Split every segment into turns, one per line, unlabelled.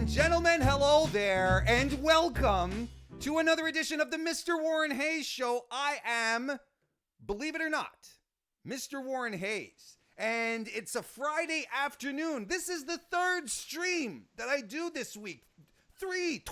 Gentlemen, hello there, and welcome to another edition of the Mr. Warren Hayes Show. I am, believe it or not, Mr. Warren Hayes, and it's a Friday afternoon. This is the third stream that I do this week. 3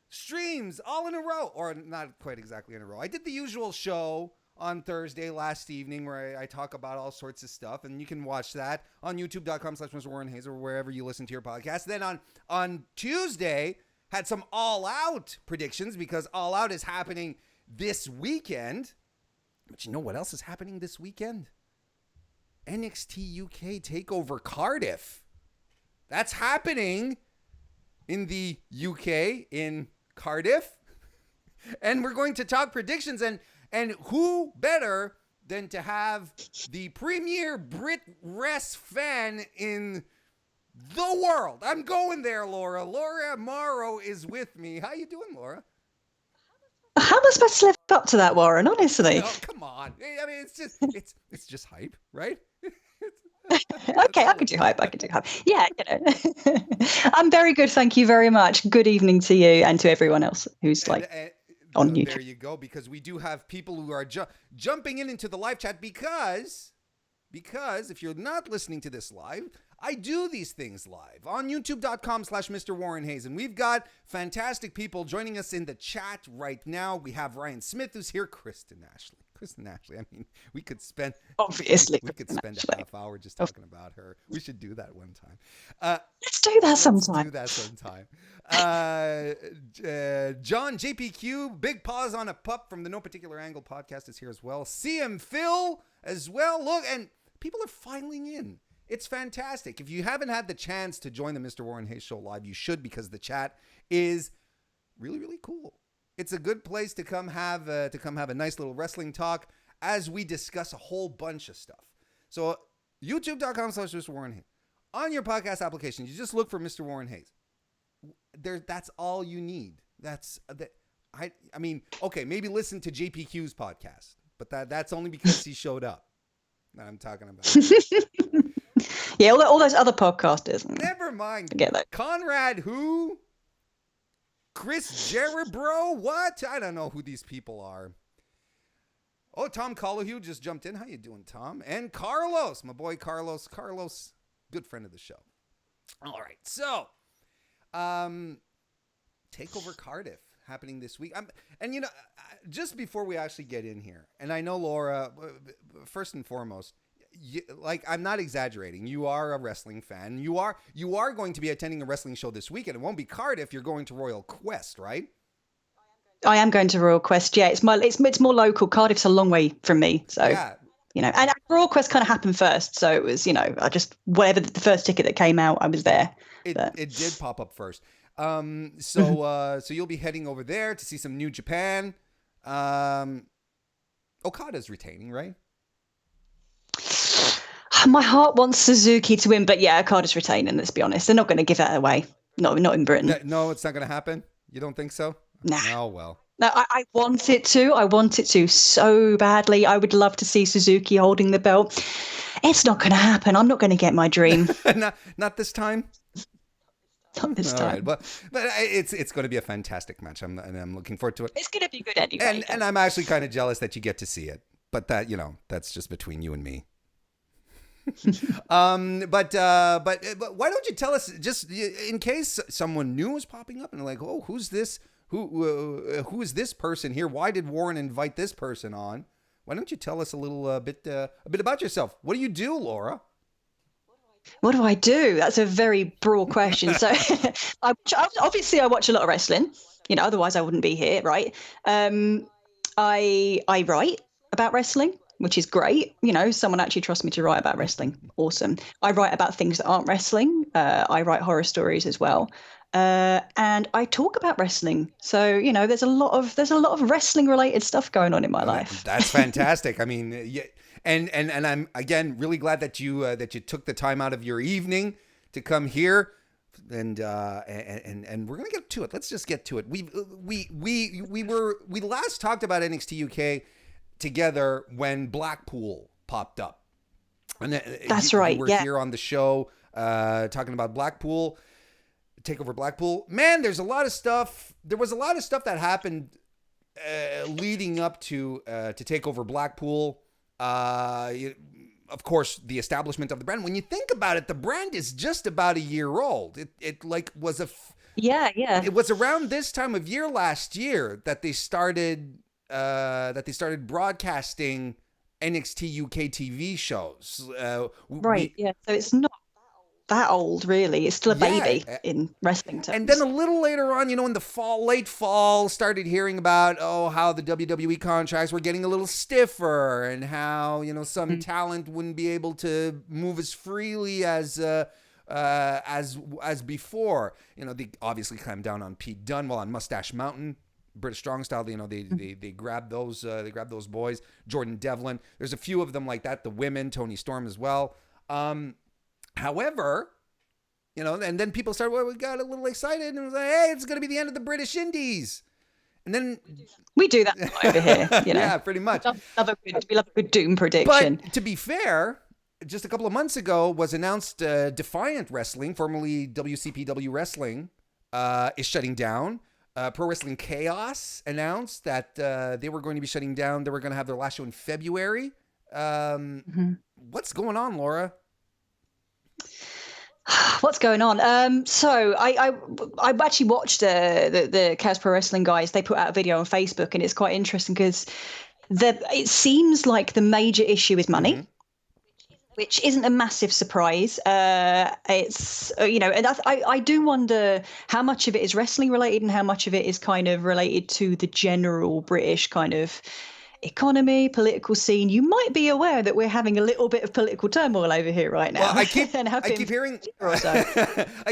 streams all in a row, or not quite exactly in a row. I did the usual show on Thursday last evening where I talk about all sorts of stuff, and you can watch that on youtube.com/MrWarrenHayes or wherever you listen to your podcast. Then on Tuesday, had some All Out predictions because All Out is happening this weekend. But you know what else is happening this weekend? NXT UK TakeOver Carddiff. That's happening in the UK, in Cardiff. And we're going to talk predictions, and who better than to have the premier Brit Rest fan in the world? I'm going there, Laura. Laura Mauro is with me. How you doing, Laura?
How am I supposed to live up to that, Warren? Honestly.
Oh, come on. I mean, it's just hype, right?
Okay, I can do hype. Yeah, I'm very good. Thank you very much. Good evening to you and to everyone else who's on YouTube.
There you go, because we do have people who are jumping into the live chat because if you're not listening to this live, I do these things live on youtube.com/MrWarrenHayes, and we've got fantastic people joining us in the chat right now. We have Ryan Smith who's here, Kristen Ashley. I mean, we could spend a half hour just talking about her. We should do that one time.
Let's do that sometime.
John JPQ, Big Paws on a Pup from the No Particular Angle podcast is here as well. CM Phil as well. Look, and people are filing in. It's fantastic. If you haven't had the chance to join the Mr. Warren Hayes Show live, you should, because the chat is really, really cool. It's a good place to come have a nice little wrestling talk as we discuss a whole bunch of stuff. So youtube.com/Mr. Warren Hayes. On your podcast application, you just look for Mr. Warren Hayes. That's all you need. I mean, okay, maybe listen to JPQ's podcast, but that's only because he showed up that I'm talking about.
Yeah, all those other podcasters.
Never mind.
Forget that.
Conrad who? Chris Jeribro? What? I don't know who these people are. Oh, Tom Collahue just jumped in. How you doing, Tom? And Carlos, my boy Carlos. Carlos, good friend of the show. All right. So, TakeOver Carddiff happening this week. And just before we actually get in here, and I know Laura, first and foremost, I'm not exaggerating. You are a wrestling fan. You are going to be attending a wrestling show this weekend. It won't be Cardiff. You're going to Royal Quest, right?
I am going to Royal Quest. Yeah, it's more local. Cardiff's a long way from me, so yeah. And Royal Quest kind of happened first, so it was I just whatever the first ticket that came out, I was there.
It did pop up first. So you'll be heading over there to see some New Japan. Okada's retaining, right?
My heart wants Suzuki to win, but yeah, Okada's retaining. Let's be honest, they're not going to give that away. Not in Britain.
No, it's not going to happen. You don't think so?
Nah.
Oh well.
No, I want it to. I want it to so badly. I would love to see Suzuki holding the belt. It's not going to happen. I'm not going to get my dream.
Not this time.
Not this time.
Right, but it's going to be a fantastic match. I'm looking forward to it.
It's going to be good anyway.
And I'm actually kind of jealous that you get to see it. But that's just between you and me. But why don't you tell us, just in case someone new is popping up and like, oh, who's this? Who is this person here? Why did Warren invite this person on? Why don't you tell us a little bit about yourself? What do you do, Laura?
What do I do? That's a very broad question. So obviously I watch a lot of wrestling, otherwise I wouldn't be here, right? I write about wrestling, which is great. Someone actually trusts me to write about wrestling. Awesome. I write about things that aren't wrestling. I write horror stories as well. And I talk about wrestling. So, there's a lot of wrestling related stuff going on in my life.
That's fantastic. I mean, yeah. And I'm again really glad that you took the time out of your evening to come here, and we're gonna get to it. Let's just get to it. We last talked about NXT UK together when Blackpool popped up, and
that's right.
We're here on the show talking about Blackpool, TakeOver Blackpool. Man, there's a lot of stuff. There was a lot of stuff that happened leading up to TakeOver Blackpool. Of course, the establishment of the brand. When you think about it, the brand is just about a year old. It was
yeah.
It was around this time of year last year that they started broadcasting NXT UK TV shows.
Right. Yeah. So it's not that old, really. It's still a baby in wrestling terms.
And then a little later on, in the late fall, started hearing about how the WWE contracts were getting a little stiffer, and how some talent wouldn't be able to move as freely as before. They obviously climbed down on Pete Dunne, on Mustache Mountain, British Strong Style. They grabbed those boys. Jordan Devlin. There's a few of them like that. The women, Toni Storm as well. However, and then people started, we got a little excited and was like, hey, it's going to be the end of the British Indies. And then
we do that over here,
Yeah, pretty much.
We love a good doom prediction.
But to be fair, just a couple of months ago was announced Defiant Wrestling, formerly WCPW Wrestling, is shutting down. Pro Wrestling Chaos announced that they were going to be shutting down. They were going to have their last show in February. What's going on, Laura?
What's going on? So I actually watched the Chaos Pro Wrestling guys. They put out a video on Facebook, and it's quite interesting because it seems like the major issue is money, which isn't a massive surprise. It's and I do wonder how much of it is wrestling related and how much of it is kind of related to the general British kind of economy, political scene. You might be aware that we're having a little bit of political turmoil over here right now.
Well, I keep hearing I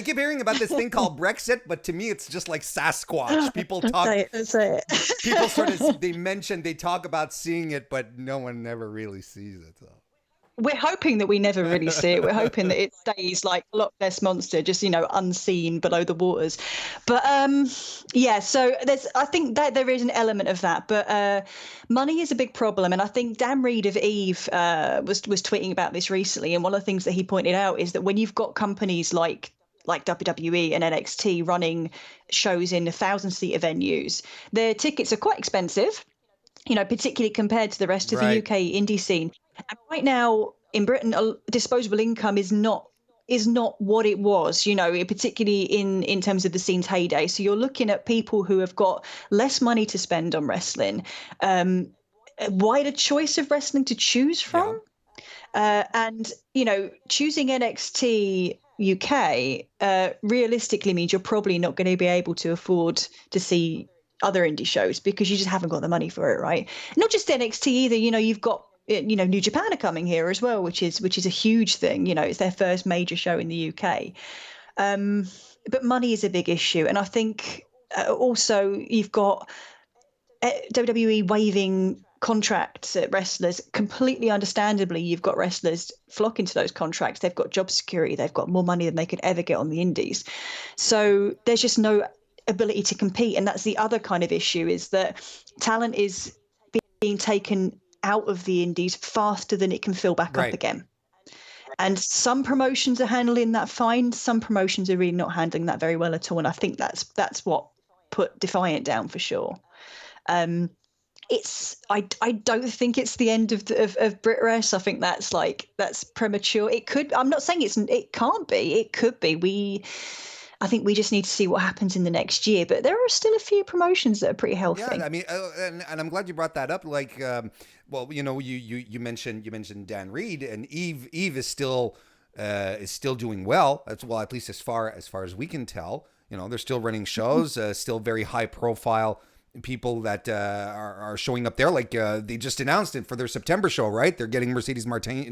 keep hearing about this thing called Brexit, but to me it's just like Sasquatch. People talk.
Say it.
People they talk about seeing it, but no one ever really sees it. So.
We're hoping that we never really see it. We're hoping that it stays like Loch Ness Monster, just unseen below the waters. But so I think that there is an element of that. But money is a big problem, and I think Dan Reed of Eve was tweeting about this recently. And one of the things that he pointed out is that when you've got companies like WWE and NXT running shows in 1,000-seater venues, their tickets are quite expensive. Particularly compared to the rest of the UK indie scene. And right now in Britain, disposable income is not is not what it was, particularly in terms of the scene's heyday. So you're looking at people who have got less money to spend on wrestling, a wider choice of wrestling to choose from. And, choosing NXT UK realistically means you're probably not going to be able to afford to see other indie shows because you just haven't got the money for it, right? Not just NXT either. You've got New Japan are coming here as well, which is a huge thing. It's their first major show in the UK. But money is a big issue, and I think also you've got WWE waiving contracts at wrestlers. Completely understandably, you've got wrestlers flocking to those contracts. They've got job security. They've got more money than they could ever get on the indies. So there's just no ability to compete, and that's the other kind of issue, is that talent is being taken out of the indies faster than it can fill back up again. And some promotions are handling that fine. Some promotions are really not handling that very well at all. And I think that's what put Defiant down for sure. I don't think it's the end of BritWres. I think that's premature. It could. I'm not saying it can't be. It could be. I think we just need to see what happens in the next year. But there are still a few promotions that are pretty healthy.
Yeah, I mean, and I'm glad you brought that up. Like, you mentioned Dan Reed, and Eve is still doing well. That's well, at least as far as we can tell. They're still running shows, still very high profile people that are showing up there. Like they just announced it for their September show, right? They're getting Mercedes Martinez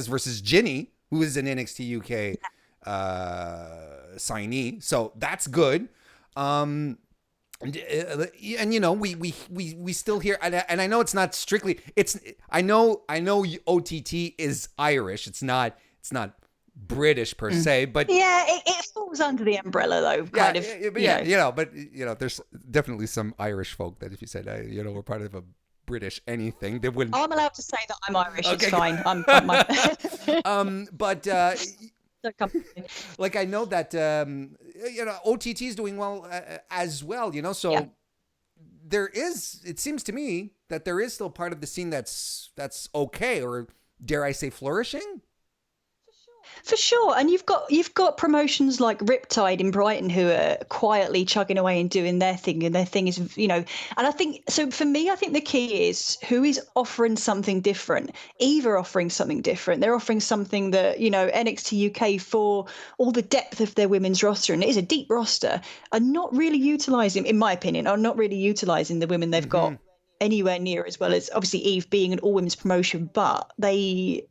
versus Ginny, who is an NXT UK signee, so that's good. And we still hear, and I know it's not strictly. I know OTT is Irish. It's not British per se, but
it falls under the umbrella though.
But there's definitely some Irish folk that if you said we're part of a British anything, they wouldn't.
I'm allowed to say that I'm Irish. Okay. It's fine.
Like I know that OTT is doing well as well, so it seems to me that there is still part of the scene that's okay, or dare I say flourishing.
For sure. And you've got promotions like Riptide in Brighton who are quietly chugging away and doing their thing. And their thing is, and I think, so for me, I think the key is who is offering something different. Eve are offering something different. They're offering something that, NXT UK, for all the depth of their women's roster, and it is a deep roster, are not really utilising, in my opinion, the women they've got anywhere near as well as, obviously, Eve being an all-women's promotion, but they,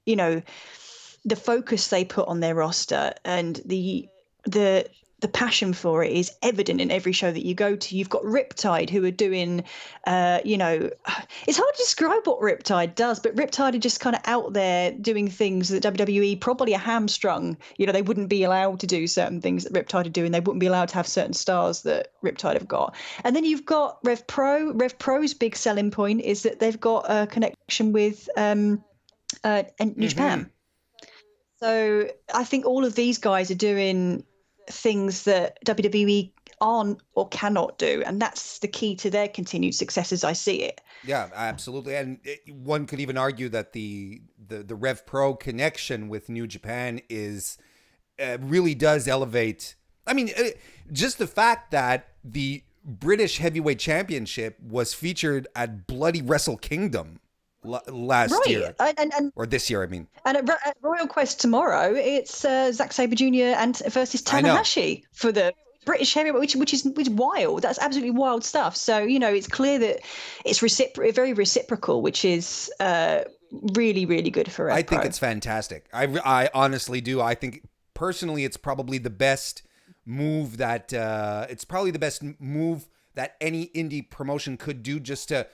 the focus they put on their roster and the passion for it is evident in every show that you go to. You've got Riptide who are doing, it's hard to describe what Riptide does, but Riptide are just kind of out there doing things that WWE probably are hamstrung. They wouldn't be allowed to do certain things that Riptide are doing. They wouldn't be allowed to have certain stars that Riptide have got. And then you've got Rev Pro. Rev Pro's big selling point is that they've got a connection with New Japan. So I think all of these guys are doing things that WWE aren't or cannot do, and that's the key to their continued success as I see it.
Yeah, absolutely. And one could even argue that the Rev Pro connection with New Japan is really does elevate. I mean, just the fact that the British Heavyweight Championship was featured at Bloody Wrestle Kingdom last year, or this year, I mean.
And at Royal Quest tomorrow, it's Zack Sabre Jr. versus Tanahashi for the British heavyweight, which is wild. That's absolutely wild stuff. So it's clear that it's very reciprocal, which is really, really good for Rev
I think
Pro.
it's fantastic. I honestly do. I think personally, it's probably the best move that any indie promotion could do, just to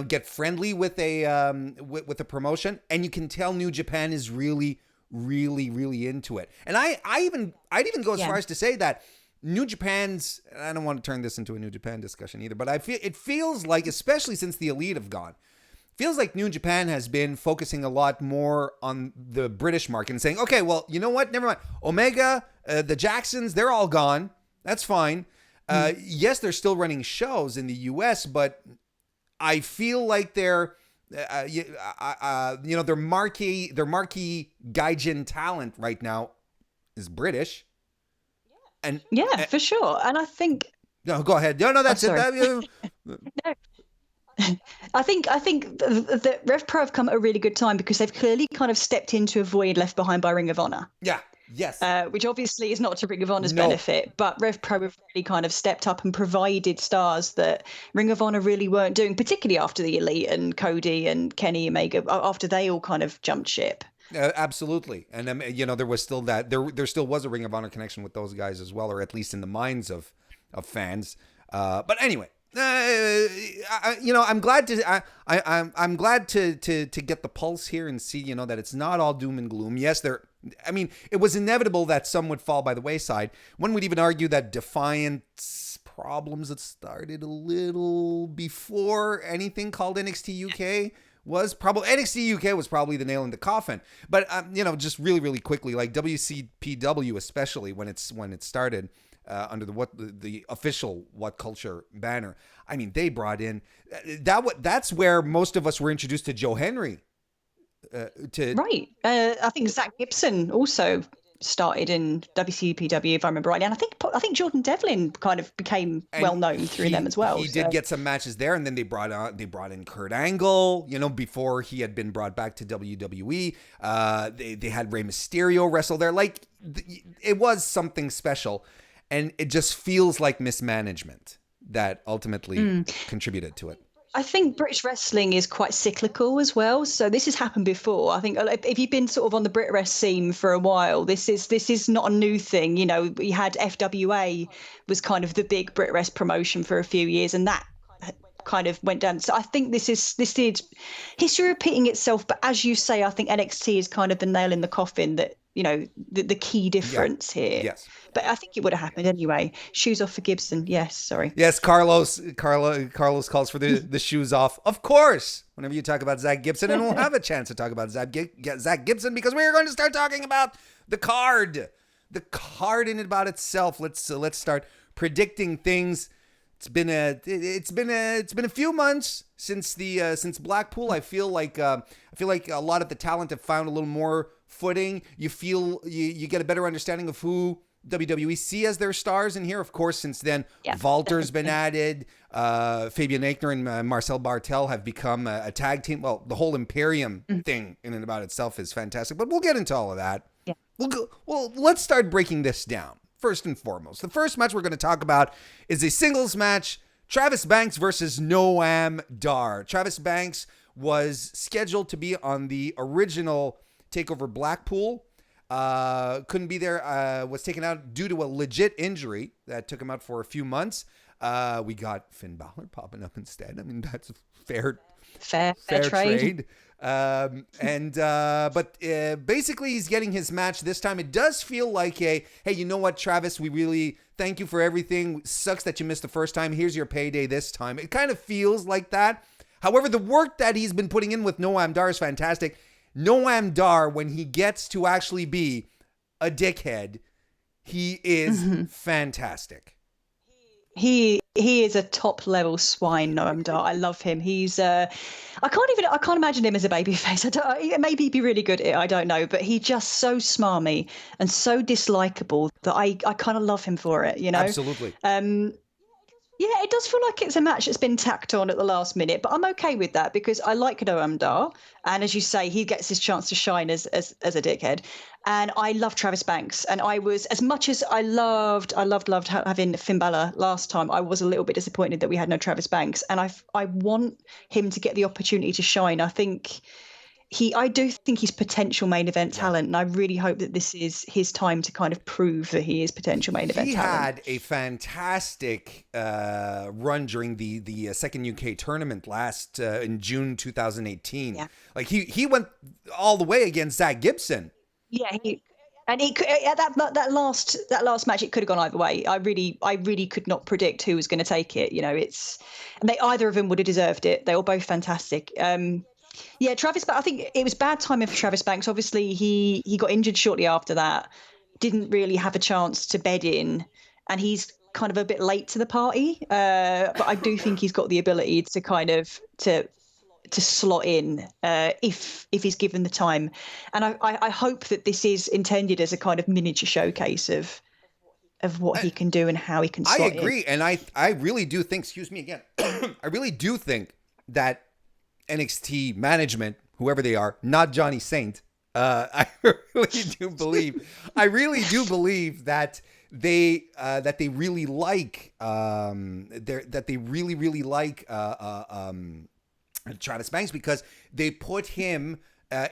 get friendly with a promotion. And you can tell New Japan is really, really, really into it. And I'd even go as far as to say that New Japan's, I don't want to turn this into a New Japan discussion either, but it feels like, especially since the Elite have gone, feels like New Japan has been focusing a lot more on the British market and saying, okay, well, you know what? Never mind. Omega, the Jacksons, they're all gone. That's fine. Yes, they're still running shows in the US, but I feel like they're Their marquee gaijin talent right now is British. And
for sure. And I think
no, go ahead. No, that's it.
No. I think the Rev Pro have come at a really good time because they've clearly kind of stepped into a void left behind by Ring of Honor.
Yeah. Yes.
Which obviously is not to Ring of Honor's benefit, but Rev Pro have really kind of stepped up and provided stars that Ring of Honor really weren't doing, particularly after the Elite and Cody and Kenny Omega, after they all kind of jumped ship.
Absolutely. And there was still that there still was a Ring of Honor connection with those guys as well, or at least in the minds of fans. But anyway, I'm glad to I'm glad to get the pulse here and see that it's not all doom and gloom. Yes, it was inevitable that some would fall by the wayside. One would even argue that Defiant's problems had started a little before anything called NXT UK was probably NXT UK was probably the nail in the coffin. But just really, really quickly, like WCPW, especially when it started under the official What Culture banner. I mean, they brought in that's where most of us were introduced to Joe Henry.
Right. I think Zach Gibson also started in WCPW, if I remember rightly, and I think Jordan Devlin kind of became well known through them as well.
He did get some matches there, and then they brought in Kurt Angle, before he had been brought back to WWE. They had Rey Mysterio wrestle there. Like, it was something special, and it just feels like mismanagement that ultimately contributed to it.
I think British wrestling is quite cyclical as well. So this has happened before. I think if you've been sort of on the Brit Rest scene for a while, this is not a new thing. We had FWA was kind of the big Brit Rest promotion for a few years, and that kind of went down. So I think this did history repeating itself. But as you say, I think NXT is kind of the nail in the coffin that, the key difference here.
Yes.
But I think it would have happened anyway. Shoes off for Gibson. Yes, sorry.
Yes, Carlos calls for the shoes off. Of course, whenever you talk about Zach Gibson, and we'll have a chance to talk about Zach Gibson because we're going to start talking about the card in and about itself. Let's start predicting things. It's been a few months since Blackpool. I feel like a lot of the talent have found a little more footing. You feel you get a better understanding of who WWE see as their stars in here. Of course, since then, Walter's been added. Fabian Aichner and Marcel Bartel have become a tag team. Well, the whole Imperium thing in and about itself is fantastic, but we'll get into all of that.
Yeah.
Let's start breaking this down. First and foremost, the first match we're going to talk about is a singles match, Travis Banks versus Noam Dar. Travis Banks was scheduled to be on the original TakeOver Blackpool. Couldn't be there, was taken out due to a legit injury that took him out for a few months. We got Finn Balor popping up instead. I mean, that's a fair trade. But basically he's getting his match this time. It does feel like hey, you know what, Travis, we really thank you for everything. Sucks that you missed the first time. Here's your payday this time. It kind of feels like that. However, the work that he's been putting in with Noam Dar is fantastic. Noam Dar, when he gets to actually be a dickhead, he is fantastic.
He is a top level swine, Noam Dar. I love him. He's I can't imagine him as a babyface. Maybe he'd be really good at it, I don't know, but he's just so smarmy and so dislikable that I kind of love him for it,
Absolutely.
Yeah, it does feel like it's a match that's been tacked on at the last minute, but I'm okay with that because I like Noam Dar, and as you say, he gets his chance to shine as a dickhead. And I love Travis Banks, and I was, as much as I loved having Finn Balor last time, I was a little bit disappointed that we had no Travis Banks, and I want him to get the opportunity to shine. I do think he's potential main event talent, and I really hope that this is his time to kind of prove that he is potential main event talent.
He had a fantastic run during the second UK tournament last in June 2018.
Yeah.
Like he went all the way against Zach Gibson.
Yeah, that last match, it could have gone either way. I really could not predict who was going to take it. Either of them would have deserved it. They were both fantastic. Yeah, Travis, but I think it was bad timing for Travis Banks. Obviously, he got injured shortly after that, didn't really have a chance to bed in, and he's kind of a bit late to the party. But I do think he's got the ability to kind of to to slot in if he's given the time. And I hope that this is intended as a kind of miniature showcase of what he can do and how he can slot in.
I agree. And I really do think, excuse me again, I really do think that NXT management, whoever they are, not Johnny Saint, I really do believe that they really like Travis Banks, because they put him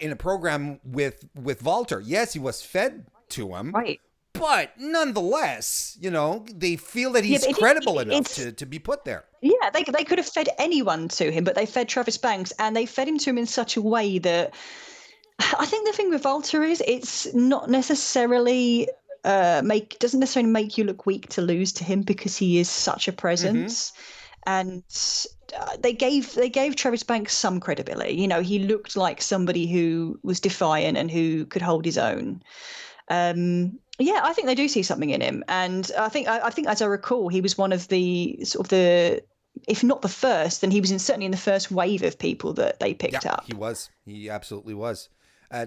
in a program with Walter. Yes, he was fed to him,
right?
But nonetheless, they feel that he's credible enough to be put there.
Yeah, they could have fed anyone to him, but they fed Travis Banks, and they fed him to him in such a way that I think the thing with Walter is it's not necessarily doesn't necessarily make you look weak to lose to him, because he is such a presence. And they gave Travis Banks some credibility. He looked like somebody who was defiant and who could hold his own. Yeah, I think they do see something in him, and I think as I recall, he was one of the sort of if not the first, then he was certainly in the first wave of people that they picked up.
He was. He absolutely was.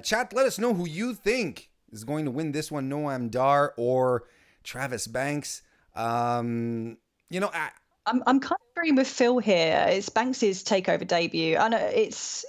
Chat, let us know who you think is going to win this one, Noam Dar or Travis Banks. I'm kind
of agreeing with Phil here. It's Banks's takeover debut. I know it's.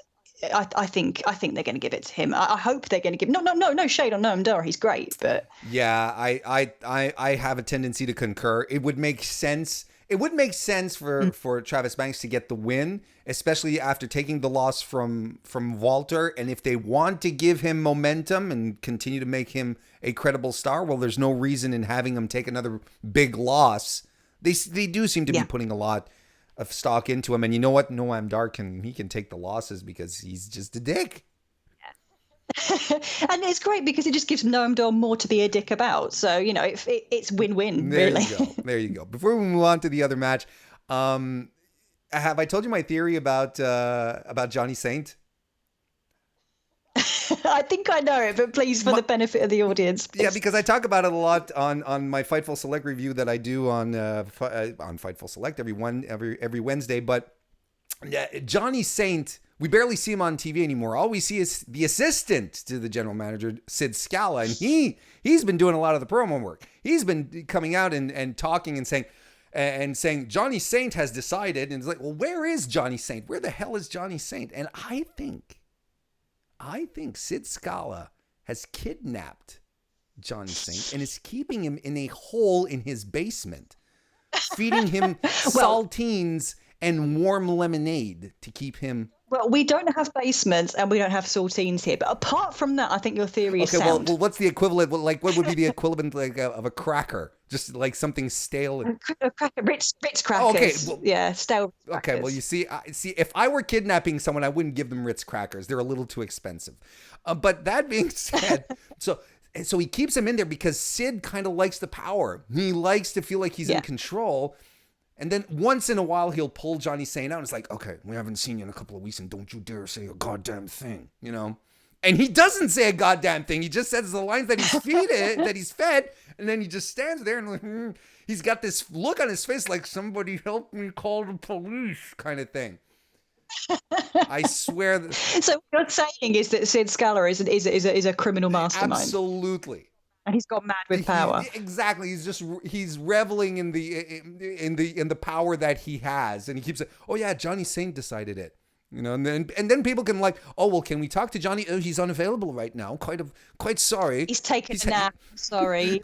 I think they're going to give it to him. I hope they're going to give. No shade on Noam Dar. He's great, but
yeah, I have a tendency to concur. It would make sense. It would make sense for Travis Banks to get the win, especially after taking the loss from Walter. And if they want to give him momentum and continue to make him a credible star, well, there's no reason in having him take another big loss. They do seem to be putting a lot of stock into him. And you know what? Noam Dar can take the losses because he's just a dick.
And it's great because it just gives Noam Dar more to be a dick about. So, it's win-win, really.
There you go. Before we move on to the other match, have I told you my theory about Johnny Saint?
I think I know it, but please, for the benefit of the audience. Please.
Yeah, because I talk about it a lot on my Fightful Select review that I do on Fightful Select every Wednesday. But Johnny Saint, we barely see him on TV anymore. All we see is the assistant to the general manager, Sid Scala, and he's been doing a lot of the promo work. He's been coming out and talking and saying Johnny Saint has decided, and it's like, well, where is Johnny Saint? Where the hell is Johnny Saint? And I think Sid Scala has kidnapped Johnny Saint and is keeping him in a hole in his basement, feeding him saltines and warm lemonade to keep him.
Well, we don't have basements and we don't have saltines here, but apart from that, I think your theory is sound.
Well, what's the equivalent? Like, what would be the equivalent of a cracker? Just like something stale.
A cracker, Ritz crackers. Stale. Crackers.
Okay, well, you see, if I were kidnapping someone, I wouldn't give them Ritz crackers. They're a little too expensive. But that being said, so he keeps him in there because Sid kind of likes the power. He likes to feel like he's in control. And then once in a while, he'll pull Johnny Saint out. And it's like, okay, we haven't seen you in a couple of weeks, and don't you dare say a goddamn thing, And he doesn't say a goddamn thing. He just says the lines that he's fed, and then he just stands there and he's got this look on his face like somebody help me call the police kind of thing. I swear.
So what you're saying is that Sid Scala is a criminal mastermind.
Absolutely.
And he's got mad with power.
Exactly. He's reveling in the power that he has, and he keeps saying, "Oh yeah, Johnny Saint decided it." And then people can like, "Oh well, can we talk to Johnny? Oh, he's unavailable right now. Quite sorry.
He's taking a nap. Sorry.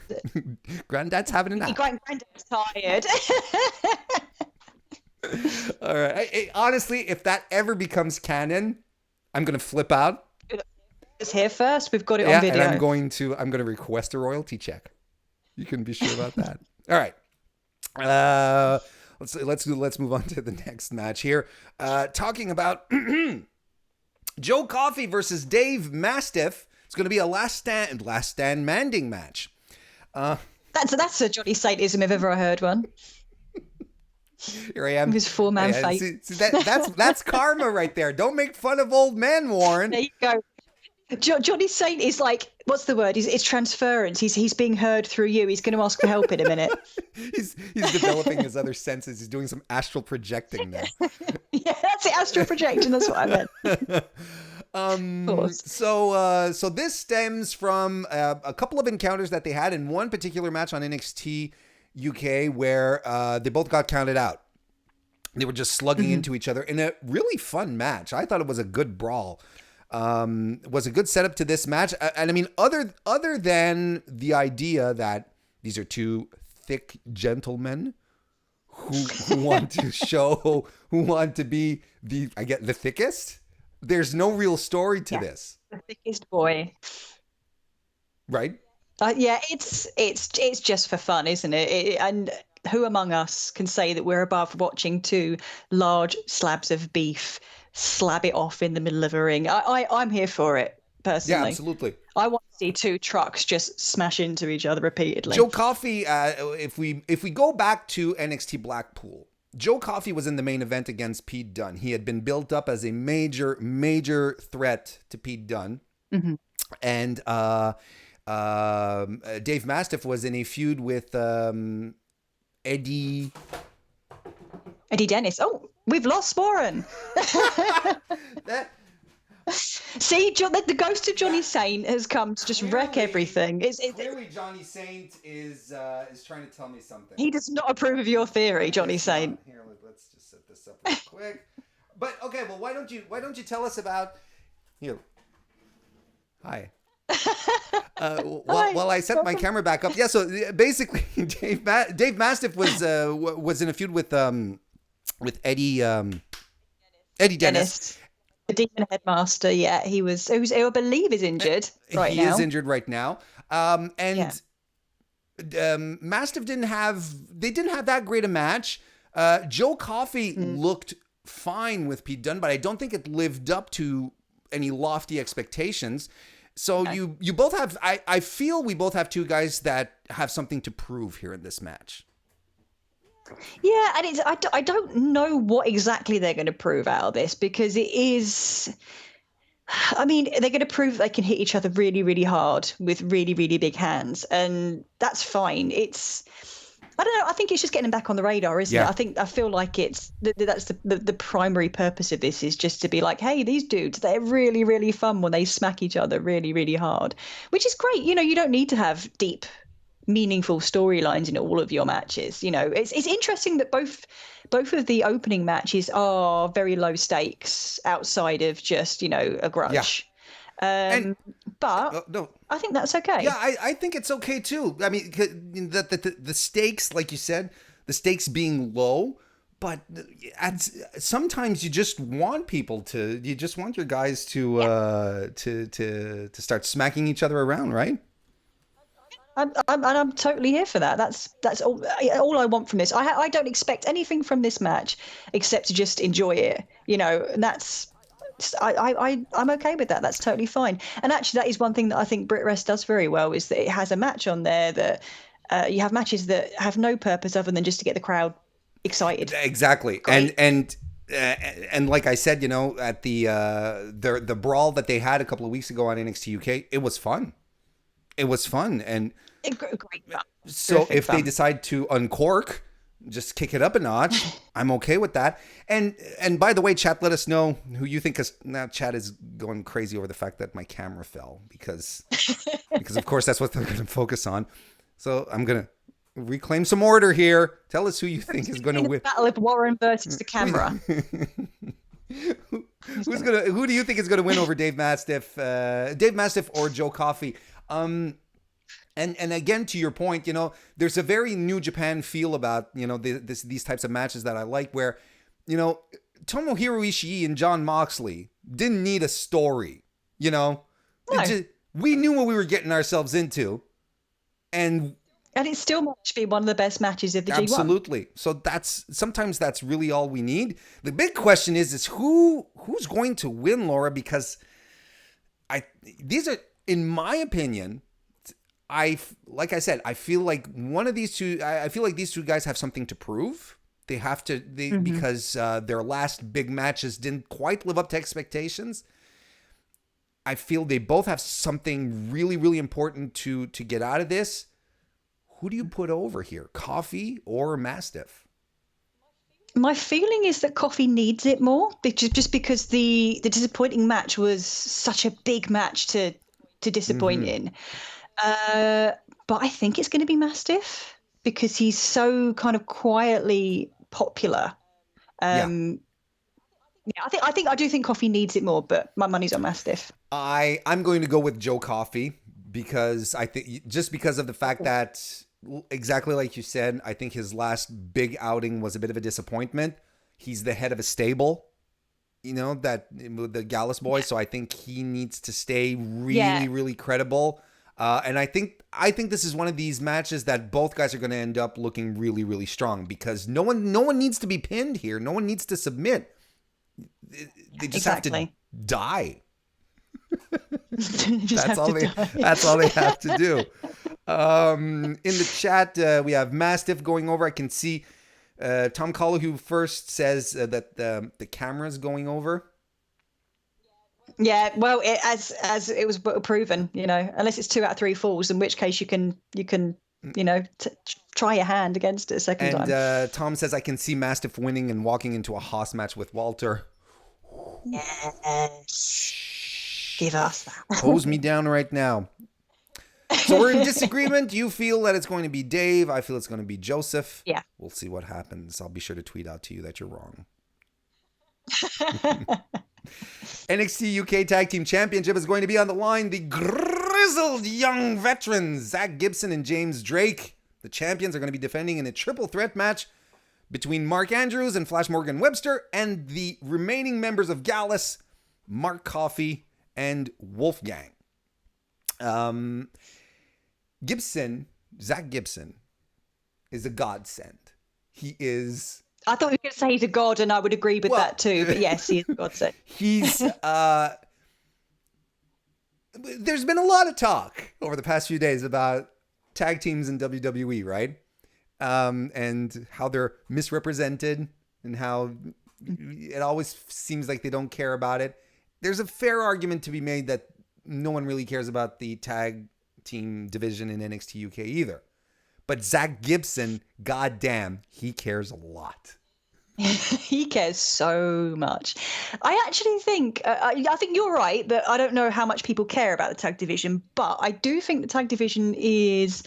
Granddad's having a nap.
Granddad's tired."
All right. Honestly, if that ever becomes canon, I'm gonna flip out.
It's here first. We've got it on video.
And I'm going to request a royalty check. You can be sure about that. All right. Let's move on to the next match here. Talking about Joe Coffey versus Dave Mastiff. It's going to be a last stand manding match.
That's a Johnny Saintism if ever I heard one.
Here I am.
His 4-man fight.
See, that's karma right there. Don't make fun of old man, Warren.
There you go. Johnny Saint is like, what's the word? It's transference. He's being heard through you. He's going to ask for help in a minute.
he's developing his other senses. He's doing some astral projecting now.
Yeah, that's it. Astral projection. That's what I meant.
So this stems from a couple of encounters that they had in one particular match on NXT UK where they both got counted out. They were just slugging into each other in a really fun match. I thought it was a good brawl. Was a good setup to this match. And I mean, other than the idea that these are two thick gentlemen who want to show, who want to be the thickest. There's no real story to this.
The thickest boy.
Right?
Yeah, it's just for fun, isn't it? And who among us can say that we're above watching two large slabs of beef slab it off in the middle of a ring? I'm here for it, personally.
Yeah, absolutely.
I want to see two trucks just smash into each other repeatedly.
Joe Coffey, if we go back to NXT Blackpool, Joe Coffey was in the main event against Pete Dunne. He had been built up as a major threat to Pete Dunne.
Mm-hmm.
And Dave Mastiff was in a feud with Eddie Dennis.
Oh, we've lost Warren. See, the ghost of Johnny Saint has come to just wreck everything.
Clearly, Johnny Saint is trying to tell me something.
He does not approve of your theory, Johnny Saint.
Here, let's just set this up real quick. But okay, well, why don't you tell us about here? Hi. While I set my camera back up, yeah. So basically, Dave Mastiff was in a feud with Eddie Dennis.
The Demon Headmaster. Yeah, who I believe is injured right now.
He is injured right now. Mastiff didn't have that great a match. Joe Coffey looked fine with Pete Dunne, but I don't think it lived up to any lofty expectations. So you both have, I feel we both have two guys that have something to prove here in this match.
Yeah, and I don't know what exactly they're going to prove out of this, because it is, I mean, they're going to prove they can hit each other really, really hard with really, really big hands, and that's fine. I don't know. I think it's just getting them back on the radar, isn't it? I feel like that's the primary purpose of this, is just to be like, hey, these dudes, they're really, really fun when they smack each other really, really hard, which is great. You know, you don't need to have deep, meaningful storylines in all of your matches. You know, it's interesting that both of the opening matches are very low stakes outside of just, you know, a grudge. Yeah. But no. I think that's okay.
Yeah, I think it's okay too. I mean, the stakes, like you said, the stakes being low, but sometimes you just want your guys to start smacking each other around, right?
I'm totally here for that. That's all I want from this. I don't expect anything from this match except to just enjoy it. You know, and I'm okay with that. That's totally fine. And actually, that is one thing that I think BritWres does very well, is that it has a match on there that you have matches that have no purpose other than just to get the crowd excited.
Exactly. Great. And like I said, you know, at the brawl that they had a couple of weeks ago on NXT UK, it was fun. It was fun. And
great fun.
So if they decide to uncork, just kick it up a notch, I'm okay with that. And by the way, chat, let us know who you think, because now chat is going crazy over the fact that my camera fell, because of course that's what they're going to focus on. So I'm going to reclaim some order here. Tell us who you think is going to win.
Battle of Warren versus the camera.
Who do you think is going to win over Dave Mastiff or Joe Coffey? And again, to your point, you know, there's a very New Japan feel about, you know, these types of matches that I like, where, you know, Tomohiro Ishii and Jon Moxley didn't need a story, you know. No. We knew what we were getting ourselves into, and
it still might be one of the best matches of the G1.
Absolutely. So sometimes that's really all we need. The big question is who's going to win, Laura? Because these are, in my opinion, like I said, I feel like these two guys have something to prove. They have to, because their last big matches didn't quite live up to expectations. I feel they both have something really, really important to get out of this. Who do you put over here, Coffee or Mastiff?
My feeling is that Coffee needs it more, just because the disappointing match was such a big match to disappoint in. But I think it's going to be Mastiff because he's so kind of quietly popular. Yeah, I do think Coffee needs it more, but my money's on Mastiff.
I'm going to go with Joe Coffey because I think just because of the fact that exactly like you said, I think his last big outing was a bit of a disappointment. He's the head of a stable, that the Gallus boys. So I think he needs to stay really, really credible. And I think this is one of these matches that both guys are going to end up looking really, really strong because no one needs to be pinned here. No one needs to submit. They just have to die. That's all they have to do. In the chat, we have Mastiff going over. I can see Tom Collahu first says that the camera's going over.
Yeah, well, as it was proven, unless it's 2 out of 3 falls, in which case you can try your hand against it a second time.
And Tom says I can see Mastiff winning and walking into a Haas match with Walter.
Yes. Give us that.
Hose me down right now. So we're in disagreement. You feel that it's going to be Dave. I feel it's going to be Joseph.
Yeah.
We'll see what happens. I'll be sure to tweet out to you that you're wrong. NXT UK Tag Team Championship is going to be on the line. The grizzled young veterans, Zach Gibson and James Drake. The champions are going to be defending in a triple threat match between Mark Andrews and Flash Morgan Webster and the remaining members of Gallus, Mark Coffey and Wolfgang. Zach Gibson is a godsend. He is...
I thought you were going to say he's a god, and I would agree with that too. But yes, he is a godsend.
He's... there's been a lot of talk over the past few days about tag teams in WWE, right? And how they're misrepresented and how it always seems like they don't care about it. There's a fair argument to be made that no one really cares about the tag team division in NXT UK either. But Zach Gibson, goddamn, he cares a lot.
He cares so much. I actually think, I think you're right, but I don't know how much people care about the tag division. But I do think the tag division is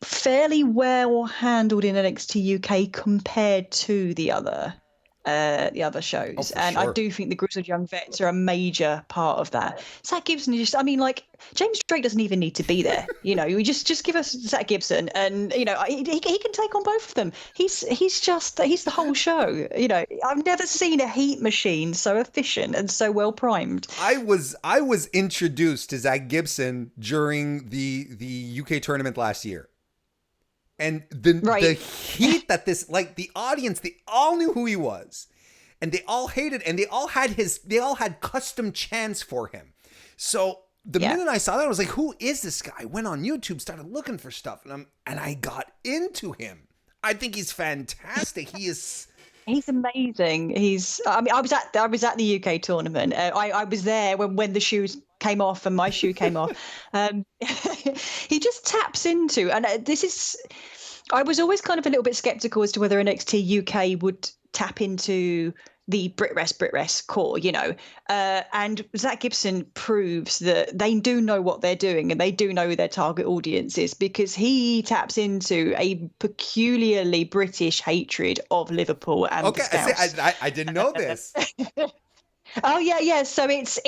fairly well handled in NXT UK compared to the other shows. And sure. I do think the grizzled young vets are a major part of that. Zach Gibson is just, James Drake doesn't even need to be there. You just give us Zach Gibson and, he can take on both of them. He's the whole show. I've never seen a heat machine so efficient and so well primed.
I was introduced to Zach Gibson during the UK tournament last year. And the heat that the audience, they all knew who he was, and they all hated, and they all had custom chants for him. So the minute I saw that, I was like, "Who is this guy?" I went on YouTube, started looking for stuff, and I got into him. I think he's fantastic. He's
amazing. I was at the UK tournament. I was there when the shoes came off and my shoe came off. He just taps into, and I was always kind of a little bit skeptical as to whether NXT UK would tap into the Brit core, and Zach Gibson proves that they do know what they're doing and they do know who their target audience is, because he taps into a peculiarly British hatred of Liverpool and
okay, I didn't know this.
Oh yeah. So it's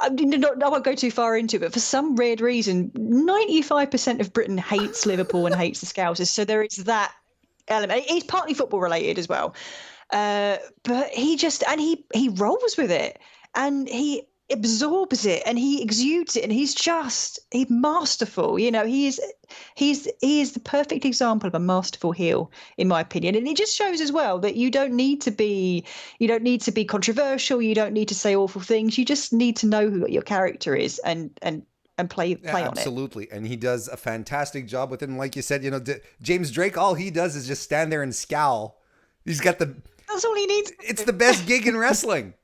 I won't go too far into it, but for some weird reason, 95% of Britain hates Liverpool and hates the Scousers. So there is that element. He's partly football related as well, but he rolls with it and he absorbs it and he exudes it, and he's masterful. He is the perfect example of a masterful heel, in my opinion. And it just shows as well that you don't need to be controversial, you don't need to say awful things, you just need to know who your character is and play on it.
Absolutely. And he does a fantastic job with it. And like you said, James Drake, all he does is just stand there and scowl. That's all he needs. It's the best gig in wrestling.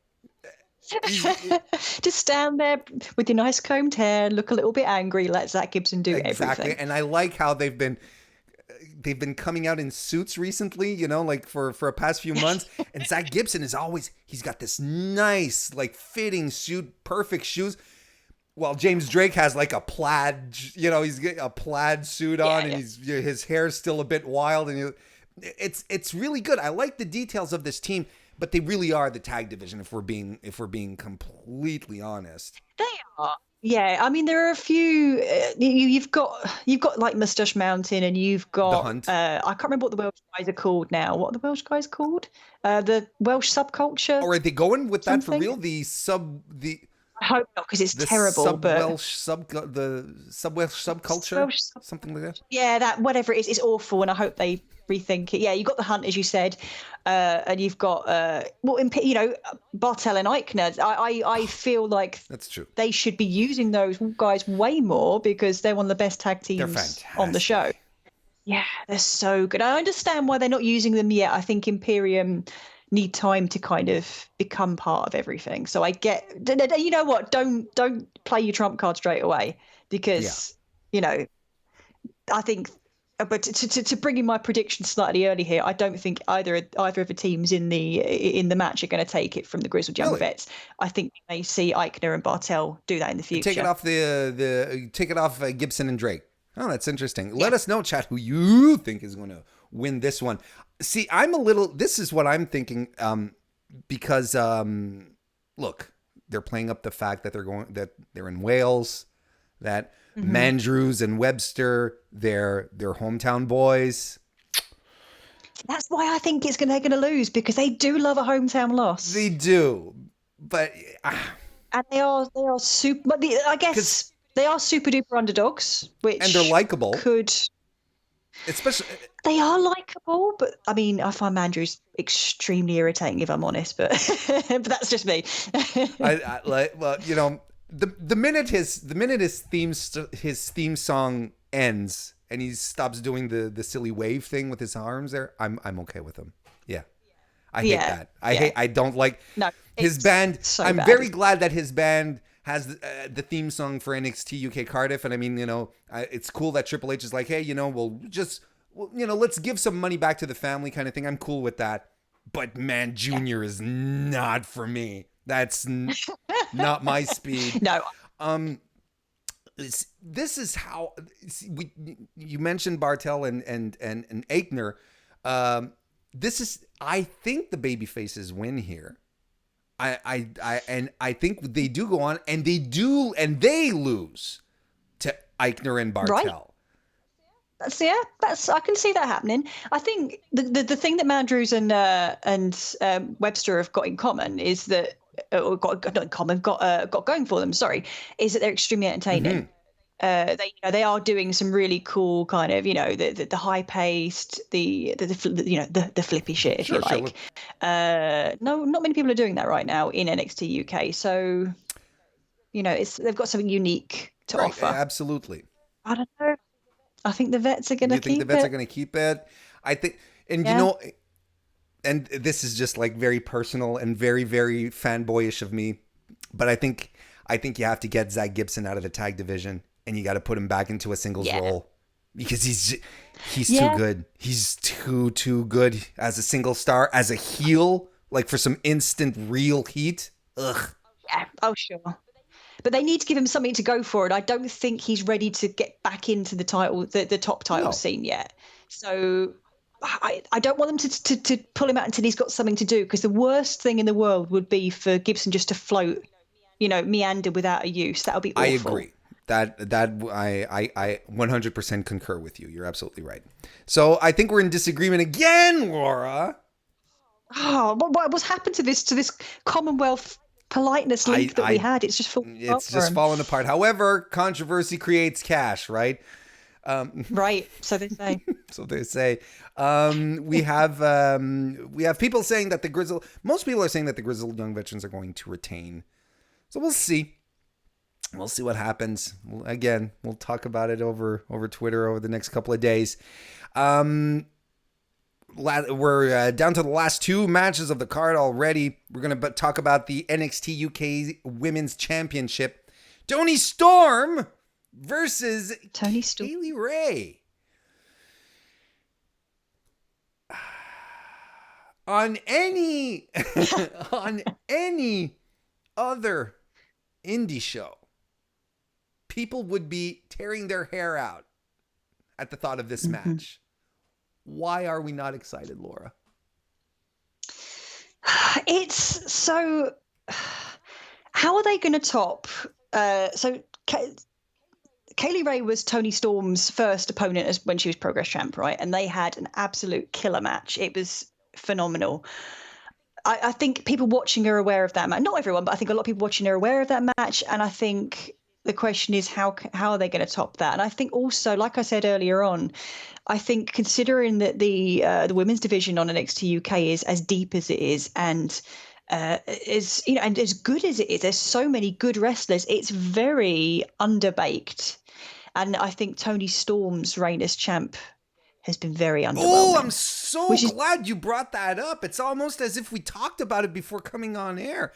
Just stand there with your nice combed hair, look a little bit angry, let Zach Gibson do everything.
And I like how they've been coming out in suits recently, like for a past few months. And Zach Gibson he's got this nice, like, fitting suit, perfect shoes. Well, James Drake has like a plaid, he's got a plaid suit on, and his hair's still a bit wild, and it's really good. I like the details of this team, but they really are the tag division. If we're being completely honest,
they are. Yeah, I mean, there are a few. You've got like Mustache Mountain, and you've got
The Hunt.
I can't remember what the Welsh guys are called now. What are the Welsh guys called? The Welsh subculture.
Or are they going with that
something?
for real?
I hope not, because it's terrible.
Welsh subculture, something like that.
Yeah, that whatever it is, it's awful, and I hope they rethink it. Yeah, you've got the Hunt, as you said, and you've got Bartel and Eichner. I feel like
that's true.
They should be using those guys way more, because they're one of the best tag teams on the show. Yeah, they're so good. I understand why they're not using them yet. I think Imperium need time to kind of become part of everything. So I get, you know what? Don't play your trump card straight away, because I think. But to bring in my prediction slightly early here, I don't think either of the teams in the match are going to take it from the Grizzled Young Vets. I think we may see Eichner and Bartel do that in the future.
Take it off Gibson and Drake. Oh, that's interesting. Yeah. Let us know, chat, who you think is going to win this one. See, this is what I'm thinking, because look, they're playing up the fact that they're in Wales, that Mandrews and Webster, they're hometown boys.
That's why I think they're going to lose, because they do love a hometown loss.
They do, but
and they are super. But I guess they are super duper underdogs, and
they're likable.
Especially, they are likable, but I mean, I find Mandrews extremely irritating, if I'm honest. But but that's just me.
The minute his theme song ends and he stops doing the silly wave thing with his arms there, I'm okay with him. Yeah, I hate that. I don't like his band.
So
I'm
bad.
very glad that his band has the theme song for NXT UK Carddiff, and I mean, it's cool that Triple H is like, hey, let's give some money back to the family, kind of thing. I'm cool with that, but man, Junior is not for me. That's not my speed.
No.
This is how you mentioned Bartel and Eichner. I think the babyfaces win here. I think they do go on, and they lose to Eichner and Bartel.
Right. I can see that happening. I think the thing that Mandrews and Webster have got in common is that got going for them. Sorry, is that they're extremely entertaining. They are doing some really cool kind of the high paced the flippy shit, if you like. No, not many people are doing that right now in NXT UK. So they've got something unique to offer.
Absolutely.
I don't know. I think the vets are going to keep it.
You think the vets are going to keep it? I think, and and this is just like very personal and very, very fanboyish of me, but I think you have to get Zach Gibson out of the tag division, and you got to put him back into a singles role, because he's too good. He's too good as a single star, as a heel, like for some instant real heat. Ugh.
Yeah. Oh, sure. But they need to give him something to go for, and I don't think he's ready to get back into the top title scene yet. So I don't want them to pull him out until he's got something to do, because the worst thing in the world would be for Gibson just to float, meander without a use. That would be awful.
I agree. That I 100% concur with you. You're absolutely right. So I think we're in disagreement again, Laura.
Oh, what's happened to this Commonwealth politeness link that we had? It's just
fallen apart. However, controversy creates cash, right?
Right, so they say.
So they say. We have people saying that most people are saying that the Grizzled Young Veterans are going to retain. So we'll see. We'll see what happens. Again, we'll talk about it over Twitter over the next couple of days. we're down to the last 2 matches of the card already. We're going to talk about the NXT UK Women's Championship. Toni Storm versus Kaylee Ray. On any other indie show, people would be tearing their hair out at the thought of this match. Why are we not excited, Laura?
It's so... How are they going to top... Kaylee Ray was Toni Storm's first opponent when she was Progress Champ, right? And they had an absolute killer match. It was phenomenal. I think people watching are aware of that match. Not everyone, but I think a lot of people watching are aware of that match. And I think the question is how are they going to top that? And I think also, like I said earlier on, I think considering that the women's division on NXT UK is as deep as it is, and is, you know, and as good as it is, there's so many good wrestlers. It's very underbaked, and I think Toni Storm's reign as champ has been very underwhelming.
Oh, I'm so glad you brought that up. It's almost as if we talked about it before coming on air.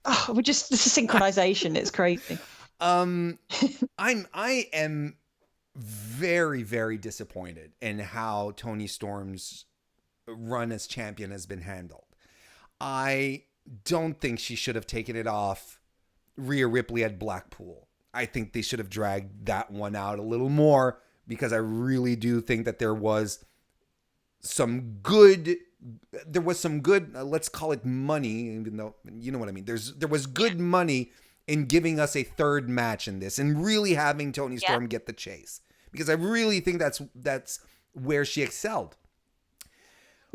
Oh, this is synchronization. It's crazy.
I am very, very disappointed in how Toni Storm's run as champion has been handled. I don't think she should have taken it off Rhea Ripley at Blackpool. I think they should have dragged that one out a little more, because I really do think that there was some good, let's call it money, even though, you know what I mean. There was good money in giving us a third match in this and really having Toni Storm get the chase, because I really think that's where she excelled.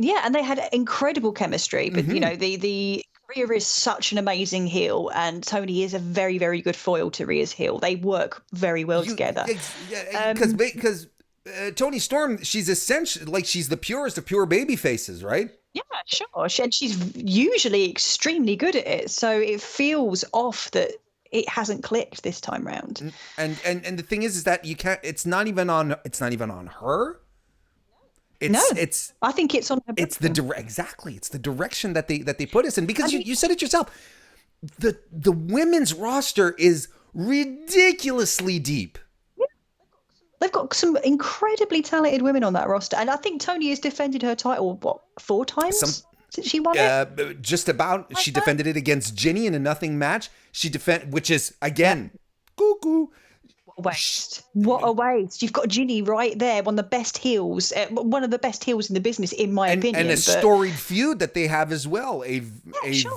Yeah, and they had incredible chemistry, but you know, the Rhea is such an amazing heel, and Toni is a very, very good foil to Rhea's heel. They work very well together.
Because Toni Storm, she's essentially like, she's the purest of pure baby faces, right?
Yeah, sure. And she's usually extremely good at it. So it feels off that it hasn't clicked this time round.
And the thing is that you can't. It's not even on her.
I think it's on her.
It's exactly. It's the direction that they put us in, because you said it yourself. The women's roster is ridiculously deep.
Yeah. They've got some incredibly talented women on that roster, and I think Toni has defended her title 4 times since she won it.
Just about. She defended it against Ginny in a nothing match. Which is again, cuckoo.
What a waste. You've got Ginny right there, one of the best heels in the business, in my opinion.
And a storied feud that they have as well. A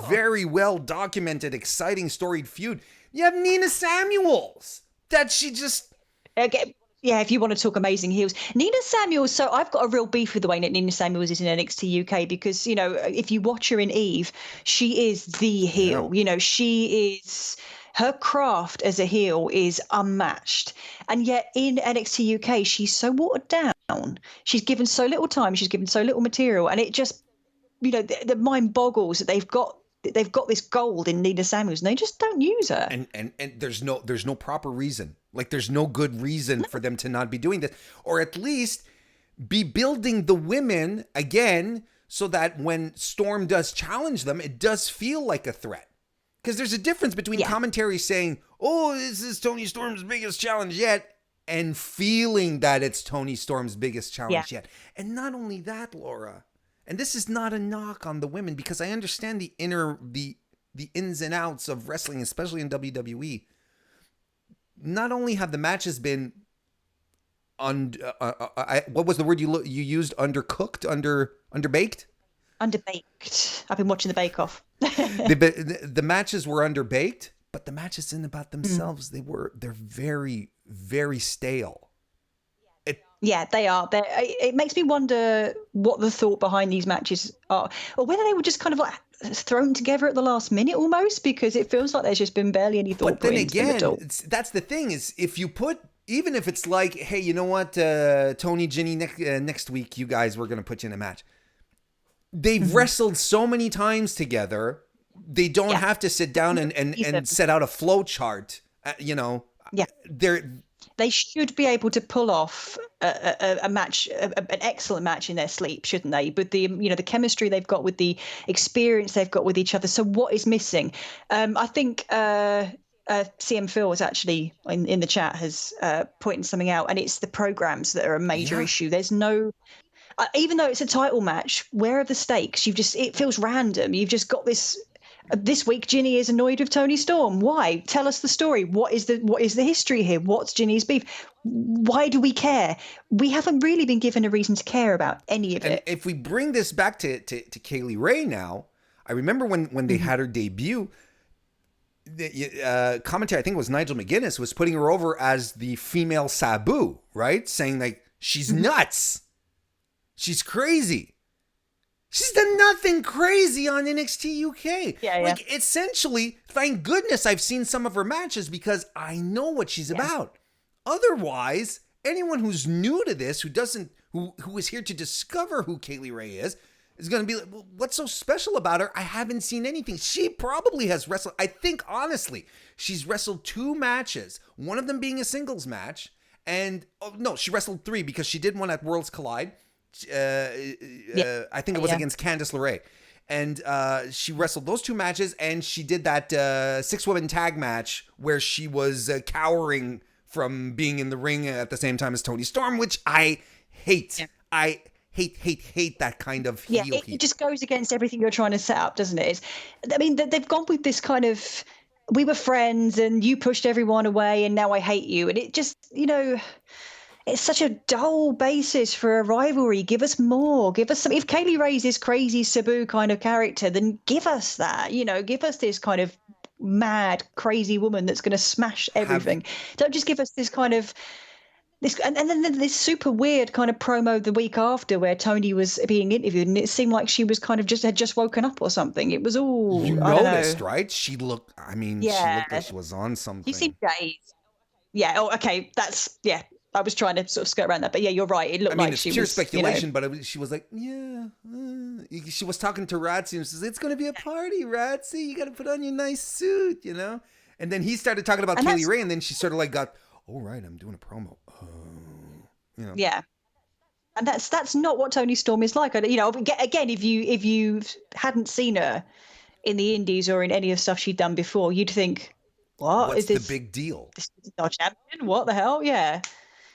very well documented, exciting storied feud. You have Nina Samuels. That she just...
Yeah, if you want to talk amazing heels. Nina Samuels, so I've got a real beef with the way that Nina Samuels is in NXT UK, because, you know, if you watch her in Eve, she is the heel. Yeah. You know, she is... Her craft as a heel is unmatched. And yet in NXT UK, she's so watered down. She's given so little time. She's given so little material. And it just, you know, the mind boggles that they've got this gold in Nina Samuels, and they just don't use her.
And there's no proper reason. Like, there's no good reason for them to not be doing this. Or at least be building the women again, so that when Storm does challenge them, it does feel like a threat. Because there's a difference between commentary saying, oh, this is Toni Storm's biggest challenge yet, and feeling that it's Toni Storm's biggest challenge yet. And not only that, Laura, and this is not a knock on the women, because I understand the ins and outs of wrestling, especially in WWE. Not only have the matches been, what was the word you used? Undercooked? Underbaked?
Underbaked. I've been watching the Bake Off.
the matches were underbaked, but the matches in about themselves, they're very, very stale.
Yeah, they are. It makes me wonder what the thought behind these matches are, or whether they were just kind of like thrown together at the last minute almost, because it feels like there's just been barely any thought.
But then again, that's the thing, is if you put, even if it's like, hey, you know what, Toni, Ginny, next week, you guys, we're going to put you in a match. They've wrestled so many times together. They don't have to sit down and set out a flow chart. You know,
They should be able to pull off a match, an excellent match in their sleep, shouldn't they? With the the chemistry they've got, with the experience they've got with each other. So what is missing? I think CM Phil was actually in the chat has pointed something out, and it's the programs that are a major issue. There's no. Even though it's a title match, where are the stakes? It feels random. You've just got this week Ginny is annoyed with Tony Storm. Why? Tell us the story. What is the history here? What's Ginny's beef? Why do we care? We haven't really been given a reason to care about any of it.
If we bring this back to Kaylee Ray now, I remember when they had her debut, the commentary, I think it was Nigel McGuinness, was putting her over as the female Sabu, right? Saying like, she's nuts. She's crazy. She's done nothing crazy on NXT UK.
Yeah.
Like, essentially, thank goodness I've seen some of her matches because I know what she's about. Otherwise, anyone who's new to this, who is here to discover who Kaylee Ray is going to be like, well, what's so special about her? I haven't seen anything. She probably has wrestled, I think, honestly, she's wrestled 2 matches, one of them being a singles match. And, she wrestled 3 because she did one at Worlds Collide. I think it was against Candice LeRae, and she wrestled those 2 matches, and she did that 6-woman tag match where she was cowering from being in the ring at the same time as Tony Storm, which I hate. I hate that kind of heel heat.
It just goes against everything you're trying to set up, doesn't it? They've gone with this kind of, we were friends and you pushed everyone away and now I hate you, and it just it's such a dull basis for a rivalry. Give us more. Give us some. If Kaylee Ray's this crazy Sabu kind of character, then give us that. Give us this kind of mad, crazy woman that's going to smash everything. Don't just give us this kind of this. And then this super weird kind of promo the week after where Tony was being interviewed, and it seemed like she was kind of had just woken up or something. It was all
you noticed, right? She looked. She looked like she was on something.
You seem dazed. Yeah. Oh, okay. That's I was trying to sort of skirt around that, but yeah, you're right. It looked like she was.
It's pure speculation, but she was like, she was talking to Ratsy and says, "It's going to be a party, Ratsy. You got to put on your nice suit, And then he started talking about Kaylee Ray, and then she sort of like got, "Oh right, I'm doing a promo."
Yeah, and that's not what Tony Storm is like. Again, if you hadn't seen her in the Indies or in any of the stuff she'd done before, you'd think,
What's the big deal?
This is our champion. What the hell? Yeah.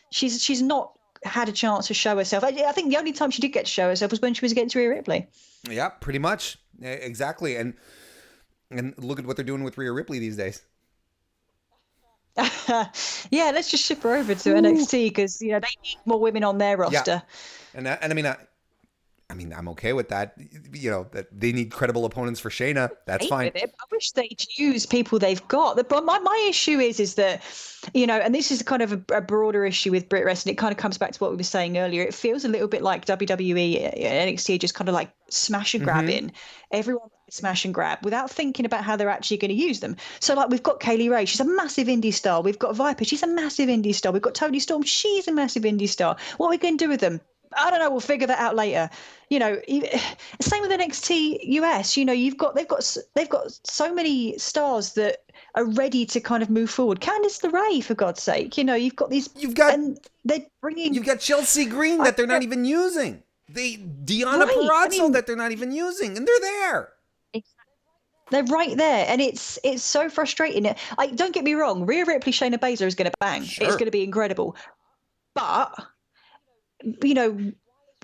She's not had a chance to show herself. I think the only time she did get to show herself was when she was against Rhea Ripley.
Yeah, pretty much. Exactly. And look at what they're doing with Rhea Ripley these days.
Yeah, let's just ship her over to NXT because they need more women on their roster.
Yeah. And I'm okay with that. That they need credible opponents for Shayna. That's fine.
I wish they'd use people they've got. But my issue is that, and this is kind of a broader issue with Brit Wrestling. It kind of comes back to what we were saying earlier. It feels a little bit like WWE and NXT just kind of like smash and grab in. Everyone smash and grab without thinking about how they're actually going to use them. So like we've got Kaylee Ray, she's a massive indie star. We've got Viper, she's a massive indie star. We've got Tony Storm, she's a massive indie star. What are we going to do with them? I don't know. We'll figure that out later. Same with NXT US. They've got so many stars that are ready to kind of move forward. Candice LeRae, for God's sake. You've got these. You've got
Chelsea Green that they're not even using. Deanna Purrazzo that they're not even using, and they're there.
They're right there, and it's so frustrating. Don't get me wrong. Rhea Ripley, Shayna Baszler is going to bang. Sure. It's going to be incredible, but.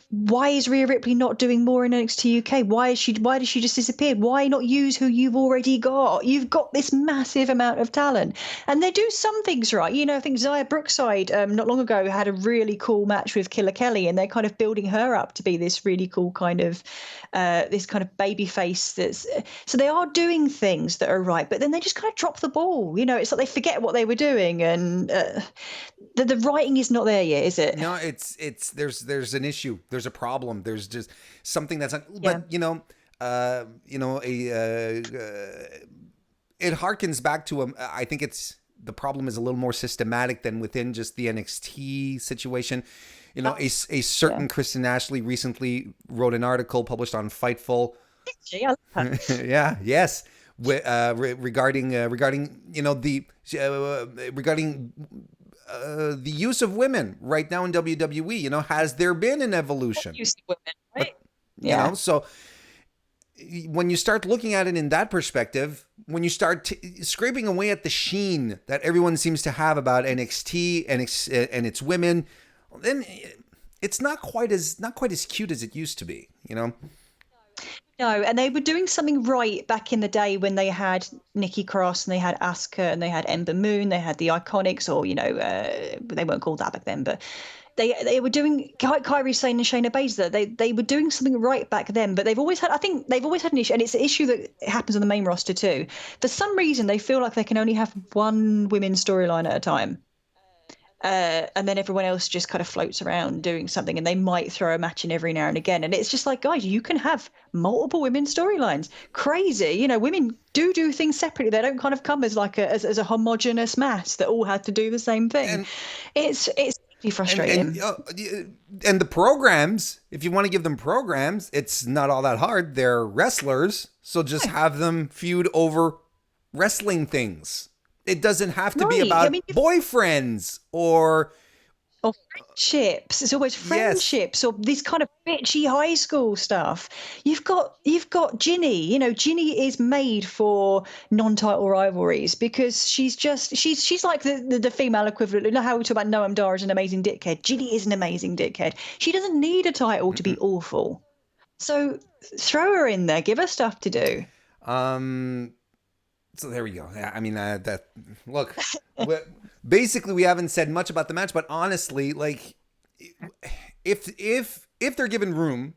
Why is Rhea Ripley not doing more in NXT UK? Why did she just disappear? Why not use who you've already got? You've got this massive amount of talent, and they do some things right. I think Xia Brookside not long ago had a really cool match with Killer Kelly, and they're kind of building her up to be this really cool kind of baby face. So they are doing things that are right, but then they just kind of drop the ball. It's like they forget what they were doing, and the writing is not there yet, is it?
No, there's an issue. There's a problem. There's just something that's not. But it harkens back to I think the problem is a little more systematic than within just the NXT situation. A certain Kristen Ashley recently wrote an article published on Fightful. Yeah. Yes. Regarding the use of women right now in WWE. You know, has there been an evolution?
Use of women, right?
You know, so when you start looking at it in that perspective, when you start scraping away at the sheen that everyone seems to have about NXT and its women, then it's not quite as cute as it used to be, you know.
No, and they were doing something right back in the day when they had Nikki Cross and they had Asuka and they had Ember Moon, they had the Iconics, or they weren't called that back then, but they were doing Kairi Sane and Shayna Baszler. They were doing something right back then, but they've always had an issue, and it's an issue that happens on the main roster too. For some reason, they feel like they can only have one women's storyline at a time. And then everyone else just kind of floats around doing something, and they might throw a match in every now and again. And it's just like, guys, you can have multiple women's storylines. Crazy, you know, women do things separately. They don't kind of come as like as a homogenous mass that all had to do the same thing. And it's frustrating.
And the programs, if you want to give them programs, it's not all that hard. They're wrestlers, so just have them feud over wrestling things. It doesn't have to be about boyfriends or
friendships. It's always friendships or this kind of bitchy high school stuff. You've got Ginny. You know, Ginny is made for non-title rivalries because she's like the female equivalent. You know how we talk about Noam Dar as an amazing dickhead. Ginny is an amazing dickhead. She doesn't need a title to be awful. So throw her in there. Give her stuff to do.
So there we go. I mean, look, basically we haven't said much about the match, but honestly, like, if they're given room,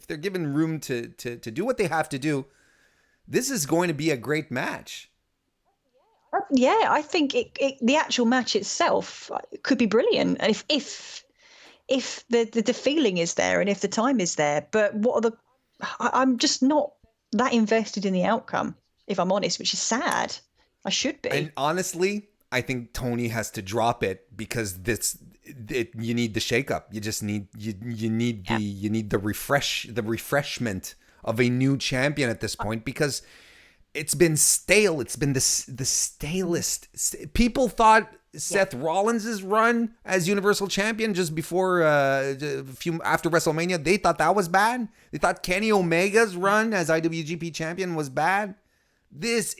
to do what they have to do, this is going to be a great match.
Yeah, I think the actual match itself could be brilliant if the feeling is there and if the time is there. But I'm just not that invested in the outcome, if I'm honest, which is sad. I should be.
And honestly, I think Tony has to drop it because you need the shakeup. You just need the refreshment of a new champion at this point, because it's been stale. It's been the stalest. People thought Seth Rollins' run as Universal Champion just before after WrestleMania, they thought that was bad. They thought Kenny Omega's run as IWGP Champion was bad. There's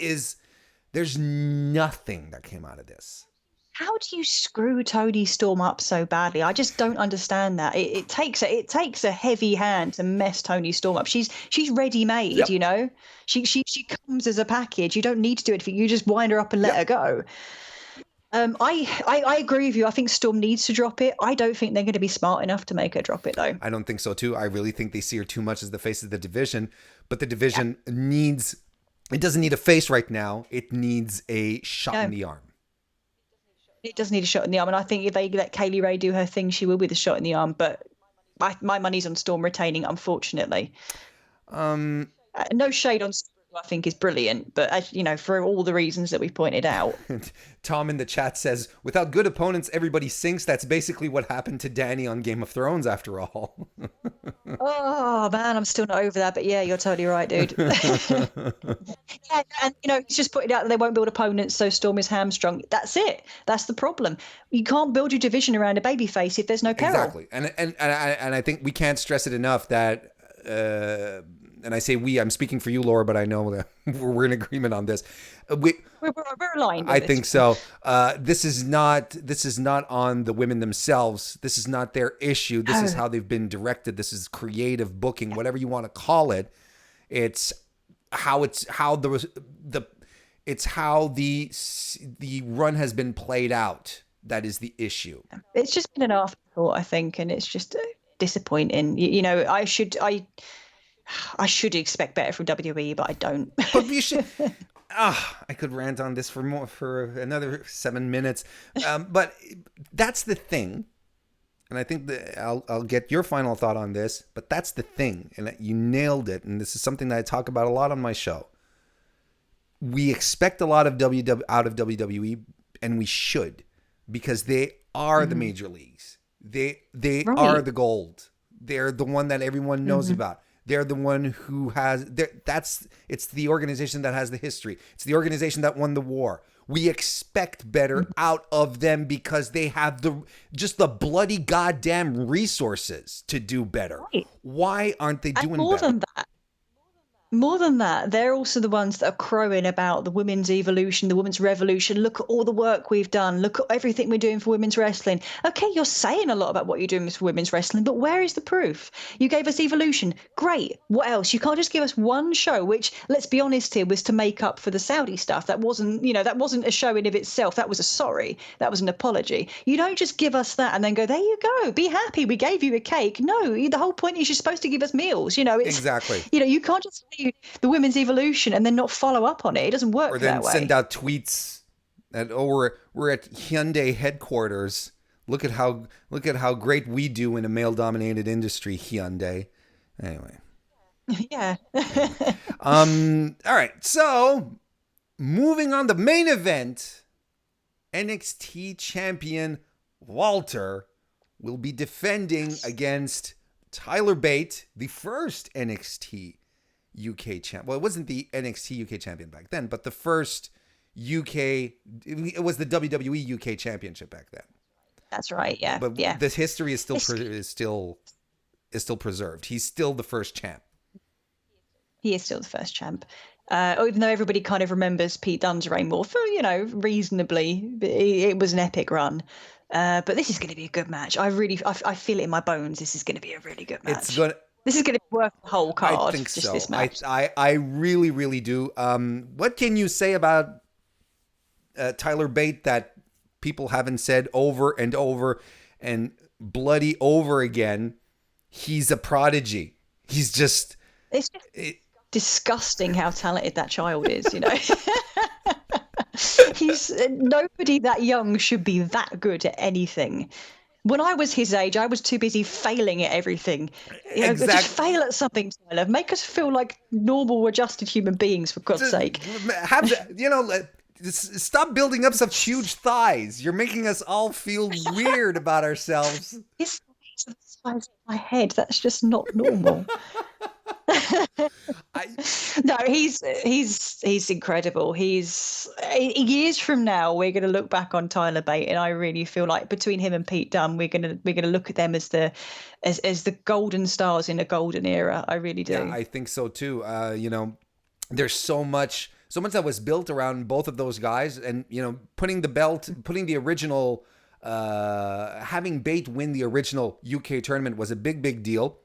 nothing that came out of this.
How do you screw Toni Storm up so badly? I just don't understand that. It takes a heavy hand to mess Toni Storm up. She's ready made, you know. She comes as a package. You don't need to do it. You just wind her up and let her go. I agree with you. I think Storm needs to drop it. I don't think they're going to be smart enough to make her drop it, though.
I don't think so too. I really think they see her too much as the face of the division, but the division it doesn't need a face right now. It needs a shot in the arm.
It does need a shot in the arm, and I think if they let Kaylee Ray do her thing, she will with a shot in the arm. But my money's on Storm retaining, unfortunately. No shade on Storm, I think is brilliant, but as you know, for all the reasons that we pointed out.
Tom in the chat says, without good opponents, everybody sinks. That's basically what happened to Danny on Game of Thrones, after all.
Oh man, I'm still not over that, but yeah, you're totally right, dude. Yeah, and you know, it's just pointed out that they won't build opponents, so Storm is hamstrung. That's it. That's the problem. You can't build your division around a babyface if there's no peril.
Exactly, and I think we can't stress it enough that. And I say we, I'm speaking for you, Laura, but I know that we're in agreement on this. We're
aligned.
I think so. This is not on the women themselves. This is not their issue. This is how they've been directed. This is creative booking, whatever you want to call it. It's how the run has been played out. That is the issue.
It's just been an afterthought, I think, and it's just disappointing. You know, I should expect better from WWE, but I don't.
But you should. I could rant on this for another 7 minutes. But that's the thing, and I think that I'll get your final thought on this. But that's the thing, and you nailed it. And this is something that I talk about a lot on my show. We expect a lot of out of WWE, and we should, because they are the major leagues. They are the gold. They're the one that everyone knows about. They're the one who has it's the organization that has the history. It's the organization that won the war. We expect better out of them because they have the bloody goddamn resources to do better.
Right.
Why aren't they doing
More
better?
than that, more than that, they're also the ones that are crowing about the women's evolution, the women's revolution. Look at all the work we've done. Look at everything we're doing for women's wrestling. Okay, you're saying a lot about what you're doing for women's wrestling, but where is the proof? You gave us evolution. Great. What else? You can't just give us one show, which, let's be honest here, was to make up for the Saudi stuff. That wasn't a show in of itself. That was a sorry. That was an apology. You don't just give us that and then go, there you go. Be happy. We gave you a cake. No, the whole point is you're supposed to give us meals.
Exactly.
You can't just the women's evolution and then not follow up on it. It doesn't work
Or then
that way.
send out tweets that we're at Hyundai headquarters. Look at how great we do in a male-dominated industry, Hyundai. Anyway.
Yeah.
All right. So, moving on, the main event, NXT champion Walter will be defending against Tyler Bate, the first NXT UK champ. Well, it wasn't the NXT UK champion back then, but the first UK. It was the WWE UK championship back then.
That's right. Yeah.
But
yeah.
this history is still preserved. He's still the first champ.
He is still the first champ. Even though everybody kind of remembers Pete Dunne's reign more for, reasonably, it was an epic run. But this is going to be a good match. I feel it in my bones. This is going to be a really good match. This is going to be worth the whole card.
I think
just
so.
This match.
I really, really do. What can you say about Tyler Bate that people haven't said over and over and bloody over again? He's a prodigy. He's just...
It's just disgusting how talented that child is, Nobody that young should be that good at anything. When I was his age, I was too busy failing at everything.
Exactly.
Just fail at something, Tyler. Make us feel like normal, adjusted human beings, for God's sake.
Stop building up such huge thighs. You're making us all feel weird about ourselves.
His thighs are the size of my head. That's just not normal. No, he's incredible. Years from now, we're going to look back on Tyler Bate, and I really feel like between him and Pete Dunne, we're going to look at them as the golden stars in a golden era. I really do.
Yeah, I think so too. There's so much that was built around both of those guys, and putting the original, having Bate win the original UK tournament was a big deal.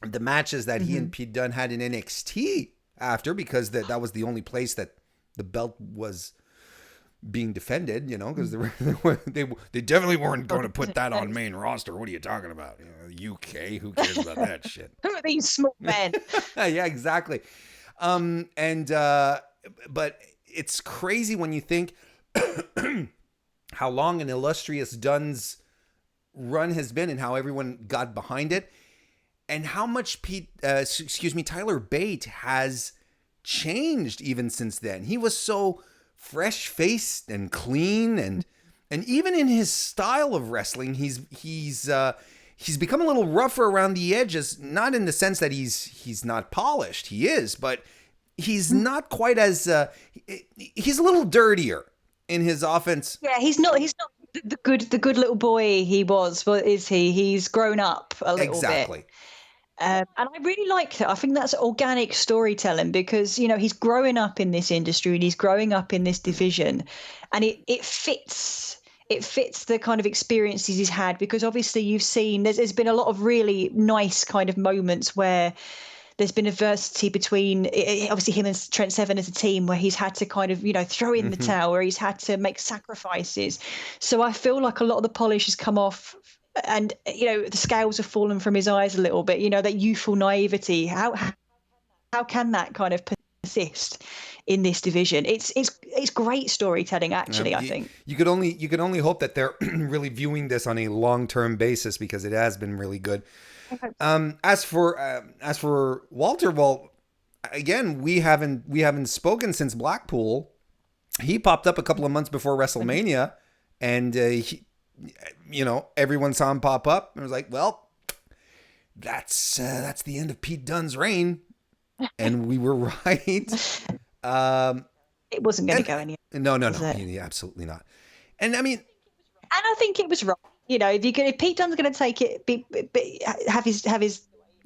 The matches that he and Pete Dunne had in NXT after, because that was the only place that the belt was being defended, because they definitely weren't going to put that on main roster. What are you talking about? UK, who cares about that shit?
Who are these small men?
Yeah, exactly. But it's crazy when you think how long an illustrious Dunne's run has been and how everyone got behind it. And how much Tyler Bate has changed even since then. He was so fresh-faced and clean, and even in his style of wrestling, he's become a little rougher around the edges. Not in the sense that he's not polished. He is, but he's not quite as he's a little dirtier in his offense.
Yeah, he's not the good little boy he was. What is he? He's grown up a little bit.
Exactly.
And I really like that. I think that's organic storytelling because, he's growing up in this industry and he's growing up in this division, and it fits the kind of experiences he's had, because obviously you've seen there's been a lot of really nice kind of moments where there's been adversity between obviously him and Trent Seven as a team, where he's had to kind of, throw in the towel, where he's had to make sacrifices. So I feel like a lot of the polish has come off, and the scales have fallen from his eyes a little bit. That youthful naivety. How can that kind of persist in this division? It's great storytelling, actually. I think
you could only hope that they're really viewing this on a long-term basis, because it has been really good. As for Walter, well, again, we haven't spoken since Blackpool. He popped up a couple of months before WrestleMania, and everyone saw him pop up and was like, well, that's the end of Pete Dunne's reign, and we were right.
It wasn't going to go anywhere.
No,
was it?
yeah, absolutely not. And I mean,
And I think it was right. You know, if Pete Dunne's going to take it, have his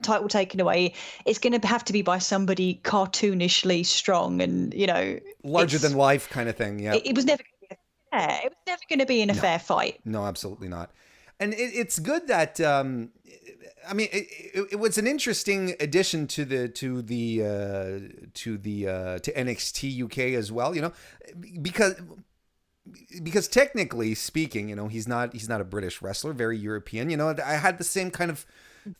title taken away, it's going to have to be by somebody cartoonishly strong and, you know,
larger than life kind of thing. Yeah,
it was never going to be fair. It was never going to be in a fair fight.
No, absolutely not. And it's good that I mean, it was an interesting addition to NXT UK as well. You know, because technically speaking, you know, he's not a British wrestler, very European. You know, I had the same kind of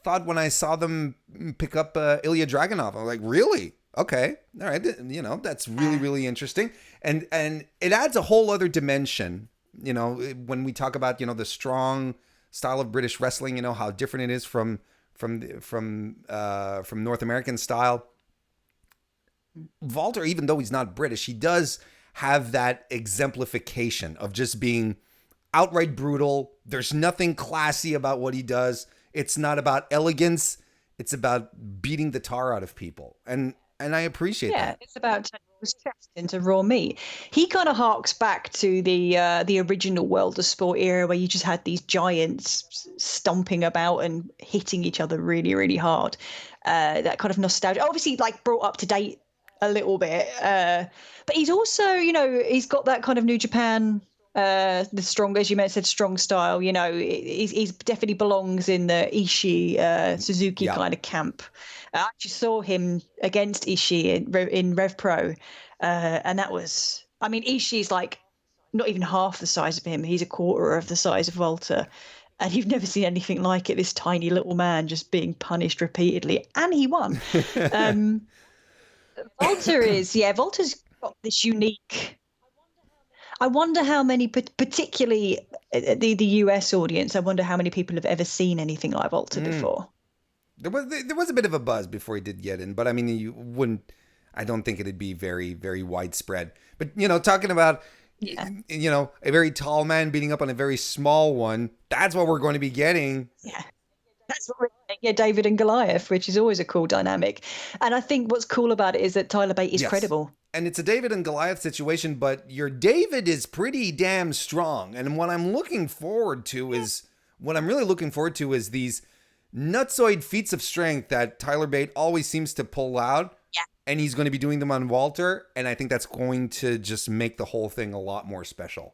thought when I saw them pick up Ilya Dragunov. I'm like, really? Okay, all right. You know, that's really, really interesting, and it adds a whole other dimension. You know, when we talk about, you know, the strong style of British wrestling, you know, how different it is from North American style. Walter, even though he's not British, he does have that exemplification of just being outright brutal. There's nothing classy about what he does. It's not about elegance. It's about beating the tar out of people. And I appreciate that.
Yeah, it's about turning his chest into raw meat. He kind of harks back to the original World of Sport era where you just had these giants stomping about and hitting each other really, really hard. That kind of nostalgia. Obviously, like, brought up to date a little bit. But he's also, you know, he's got that kind of New Japan, the strong, as you said, strong style. You know, he's definitely belongs in the Ishii, Suzuki kind of camp. I actually saw him against Ishii in Rev Pro, and that was, I mean, Ishii's like not even half the size of him. He's a quarter of the size of Walter. And you've never seen anything like it, this tiny little man just being punished repeatedly. And he won. Walter's got this unique. I wonder how many, particularly the US audience, I wonder how many people have ever seen anything like Walter before.
There was a bit of a buzz before he did get in, but I mean, I don't think it'd be very, very widespread. But, you know, talking about, you know, a very tall man beating up on a very small one, that's what we're going to be getting.
Yeah. That's what we're getting. Yeah, David and Goliath, which is always a cool dynamic. And I think what's cool about it is that Tyler Bate is credible.
And it's a David and Goliath situation, but your David is pretty damn strong. And what I'm really looking forward to is these nutsoid feats of strength that Tyler Bate always seems to pull out.
Yeah.
And he's going to be doing them on Walter. And I think that's going to just make the whole thing a lot more special.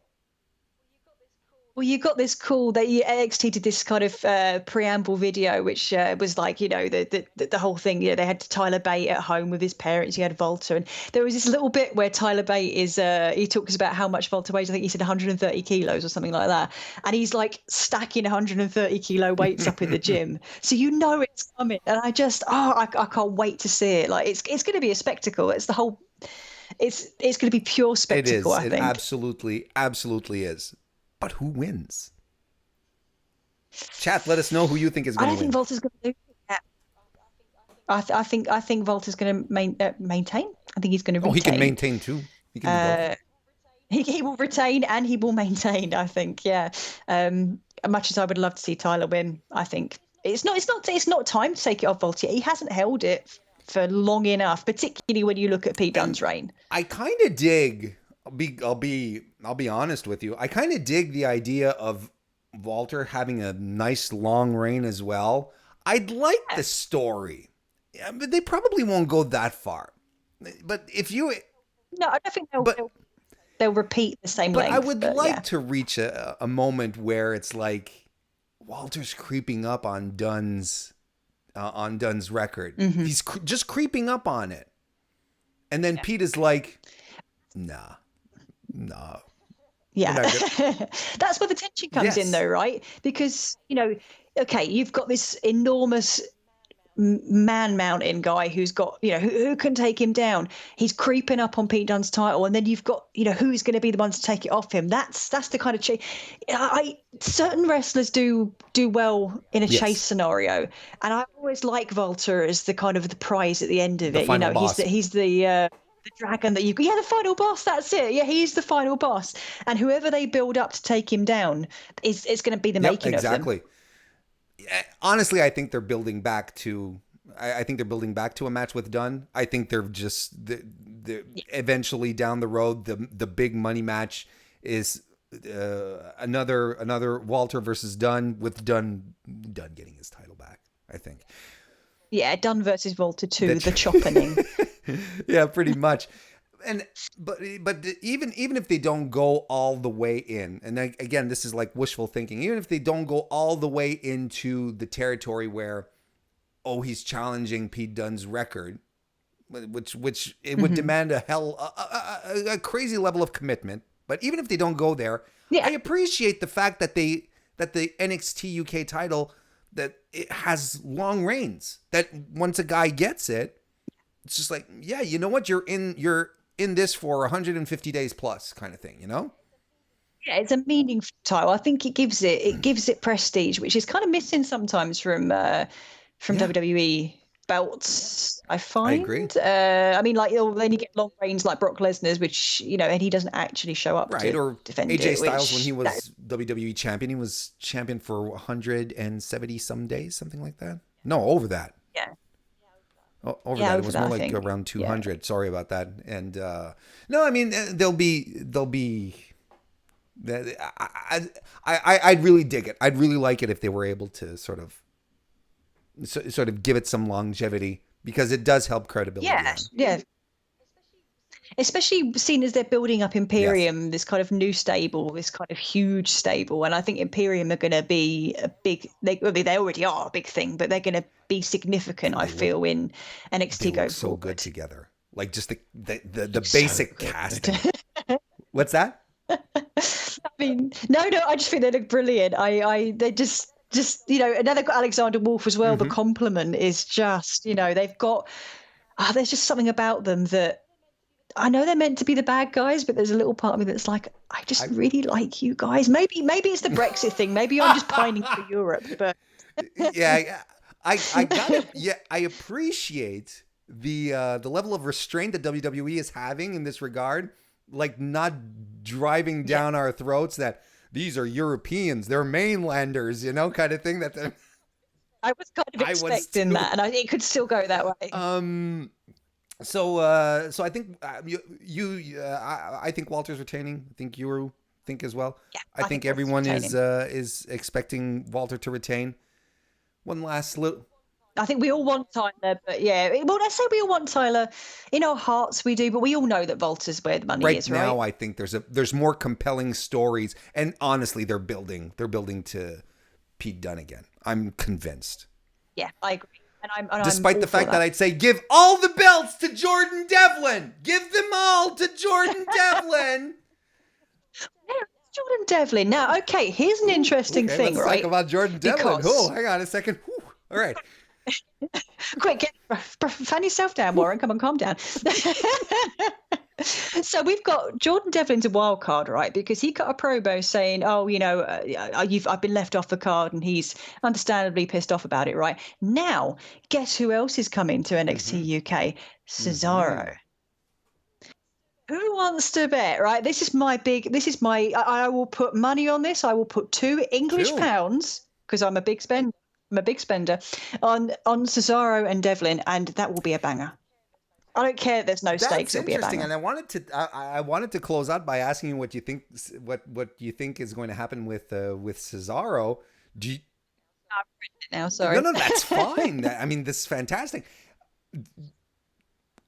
Well, you got this cool that NXT did this kind of preamble video, which was like, you know, the whole thing. You know, they had Tyler Bate at home with his parents. He had Walter, and there was this little bit where Tyler Bate is he talks about how much Walter weighs. I think he said 130 kilos or something like that, and he's like stacking 130 kilo weights up in the gym. So you know it's coming, and I can't wait to see it. Like it's going to be a spectacle. It's the whole. It's going to be pure spectacle.
It is.
I think.
Absolutely is. But who wins? Chat, let us know who you think is going to win.
I think Walter's going to do it. I think Walter's going to maintain. I think he's going to retain.
Oh, he can maintain too. He can
he will retain and he will maintain, I think. Yeah. Much as I would love to see Tyler win, I think it's not time to take it off Walter. He hasn't held it for long enough, particularly when you look at Pete Dunne's reign.
I kind of dig. I'll be honest with you. I kind of dig the idea of Walter having a nice long reign as well. I'd like the story, but they probably won't go that far. But if you,
no, I don't think they'll repeat the same length.
I would like to reach a moment where it's like Walter's creeping up on Dunne's record. Mm-hmm. He's just creeping up on it, and then Pete is like, nah. No.
Yeah. That's where the tension comes in though, right? Because, you know, okay, you've got this enormous man mountain guy who's got, you know, who can take him down. He's creeping up on Pete Dunne's title, and then you've got, you know, who's going to be the one to take it off him. That's the kind of chase. Certain wrestlers do well in a chase scenario, and I always like Walter as the kind of the prize at the end of it. You know, boss. he's the dragon that the final boss, that's it. Yeah, he's the final boss, and whoever they build up to take him down it's going to be the making of them.
honestly, I think they're building back to. I think they're building back to a match with Dunn. I think they're just eventually down the road. The big money match is another Walter versus Dunn, with Dunn getting his title back. I think.
Yeah, Dunn versus Walter 2, the choppening.
Yeah, pretty much. But even if they don't go all the way in, and again, this is like wishful thinking, even if they don't go all the way into the territory where, oh, he's challenging Pete Dunne's record, which it would demand a crazy level of commitment. But even if they don't go there, I appreciate the fact that the NXT UK title, that it has long reigns, that once a guy gets it, it's just like, yeah, you know what, you're in this for 150 days plus kind of thing, you know?
Yeah, it's a meaningful title. I think it gives it prestige, which is kind of missing sometimes from WWE belts, I find.
I agree.
I mean, like, then you get long reigns like Brock Lesnar's, which, and he doesn't actually show up to
or
defend
AJ
it.
Styles, when he was WWE champion, he was champion for 170 some days, something like that. No, over that.
Yeah.
Over that. It was more like around 200. Yeah. Sorry about that. And no, I mean, they'll be. I'd really dig it. I'd really like it if they were able to sort of give it some longevity, because it does help credibility.
Yeah. Especially seen as they're building up Imperium, this kind of new stable, this kind of huge stable. And I think Imperium are going to be a big, they already are a big thing, but they're going to be significant, I feel, in NXT go
so
forward.
Good together. Like just the basic casting. What's that?
I mean, no, I just think they look brilliant. They just another Alexander Wolf as well. The compliment is just, they've got, there's just something about them that, I know they're meant to be the bad guys, but there's a little part of me that's like, I really like you guys. Maybe it's the Brexit thing. Maybe I'm just pining for Europe. But
yeah, I appreciate the level of restraint that WWE is having in this regard, like not driving down our throats that these are Europeans, they're mainlanders, kind of thing.
I was kind of expecting that, and it could still go that way.
So I think I think Walter's retaining. I think you think as well.
Yeah,
I think everyone is expecting Walter to retain. One last little.
I think we all want Tyler, but let's say we all want Tyler. In our hearts, we do, but we all know that Walter's where the money is. Right
now, I think there's more compelling stories, and honestly, they're building to Pete Dunne again. I'm convinced.
Yeah, I agree. And
despite the fact that I'd say give all the belts to Jordan Devlin. Give them all to Jordan Devlin.
Jordan Devlin. Now, okay, here's an interesting thing,
let's
right?
Talk about Jordan Devlin. Hang on a second. Whew. All right.
Quick, fan yourself down, Warren. Come on, calm down. So we've got Jordan Devlin's a wild card, right? Because he got a promo saying, "Oh, I've been left off the card," and he's understandably pissed off about it, right? Now, guess who else is coming to NXT UK? Cesaro. Who wants to bet, right? I will put money on this. I will put 2 English pounds, because I'm a big spender. On Cesaro and Devlin, and that will be a banger. I don't care. There's no stakes. It'll be a banger.
And I wanted to close out by asking you what you think. What you think is going to happen with Cesaro? Do you?
Now, sorry.
No, that's fine. I mean, this is fantastic.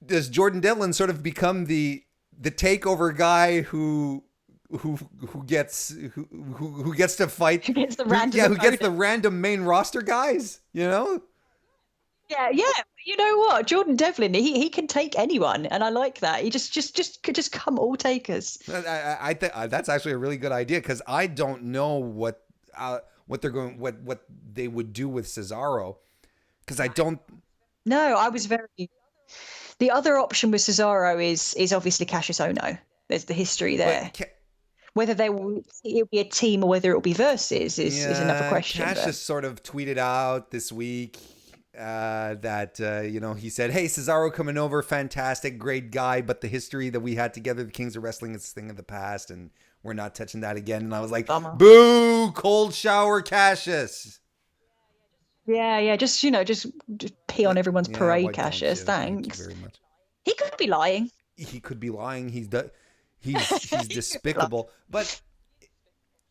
Does Jordan Devlin sort of become the takeover guy who gets to fight?
Who gets the random?
Who gets the random main roster guys?
Yeah. You know what, Jordan Devlin, he can take anyone, and I like that. He just come all takers.
I think that's actually a really good idea, because I don't know what they would do with Cesaro, because I don't.
No, I was very. The other option with Cesaro is obviously Cassius Ohno. There's the history there. Whether it'll be a team or whether it'll be versus is another question.
Cassius sort of tweeted out this week that he said, "Hey, Cesaro coming over, fantastic, great guy, but the history that we had together, the Kings of Wrestling, is a thing of the past, and we're not touching that again." And I was like, "Boo! Cold shower, Cassius."
Yeah. Just pee on everyone's
Yeah, why
parade,
don't
Cassius.
you? Thank you
Thanks.
very much.
He could be lying.
He could be lying. He's
He could be lying.
despicable. But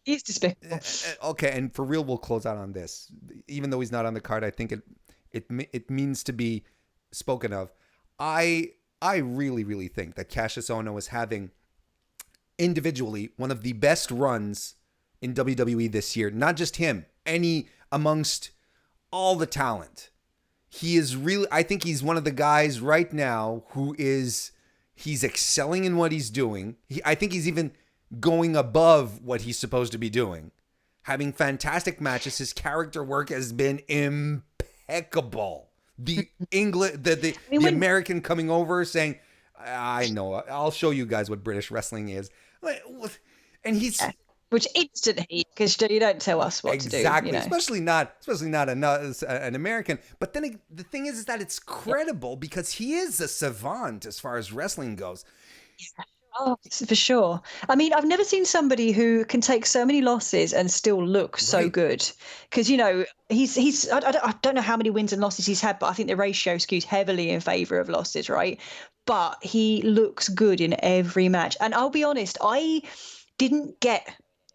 He's despicable.
okay, and for real, we'll close out on this. Even though he's not on the card, I think it means to be spoken of. I really think that Cassius Ohno is having individually one of the best runs in WWE this year. Not just him, any amongst all the talent. He is really, I think he's one of the guys right now he's excelling in what he's doing. I think he's even going above what he's supposed to be doing. Having fantastic matches. His character work has been impeccable. The American coming over saying, I know, I'll show you guys what British wrestling is. And he's...
Which instant heat, because you don't tell us what to do.
Exactly, especially not an American. But then the thing is that it's credible because he is a savant as far as wrestling goes.
Yeah. Oh, for sure. I mean, I've never seen somebody who can take so many losses and still look so good. Because he's I don't know how many wins and losses he's had, but I think the ratio skews heavily in favor of losses, right? But he looks good in every match. And I'll be honest, I didn't get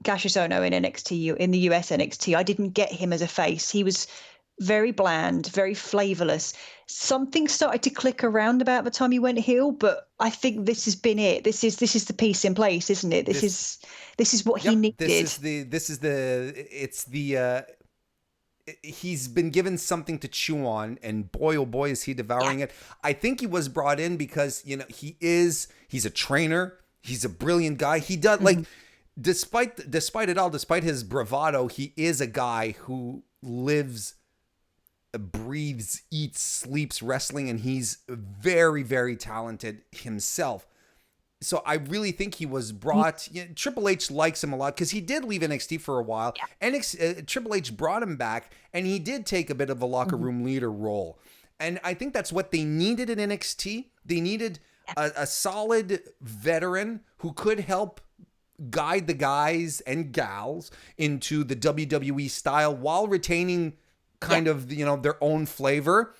Cassius Ohno in NXT, in the US NXT. I didn't get him as a face. He was very bland, very flavorless. Something started to click around about the time he went heel, but I think this has been it. This is the piece in place, isn't it? This is what he needed.
He's been given something to chew on, and boy, oh boy, is he devouring it. I think he was brought in because he's a trainer. He's a brilliant guy. He does despite it all, despite his bravado, he is a guy who lives, breathes, eats, sleeps wrestling, and he's very, very talented himself. So I really think he was brought. Triple H likes him a lot because he did leave NXT for a while. Triple H brought him back, and he did take a bit of a locker room leader role. And I think that's what they needed in NXT. They needed a solid veteran who could help guide the guys and gals into the WWE style while retaining kind of their own flavor.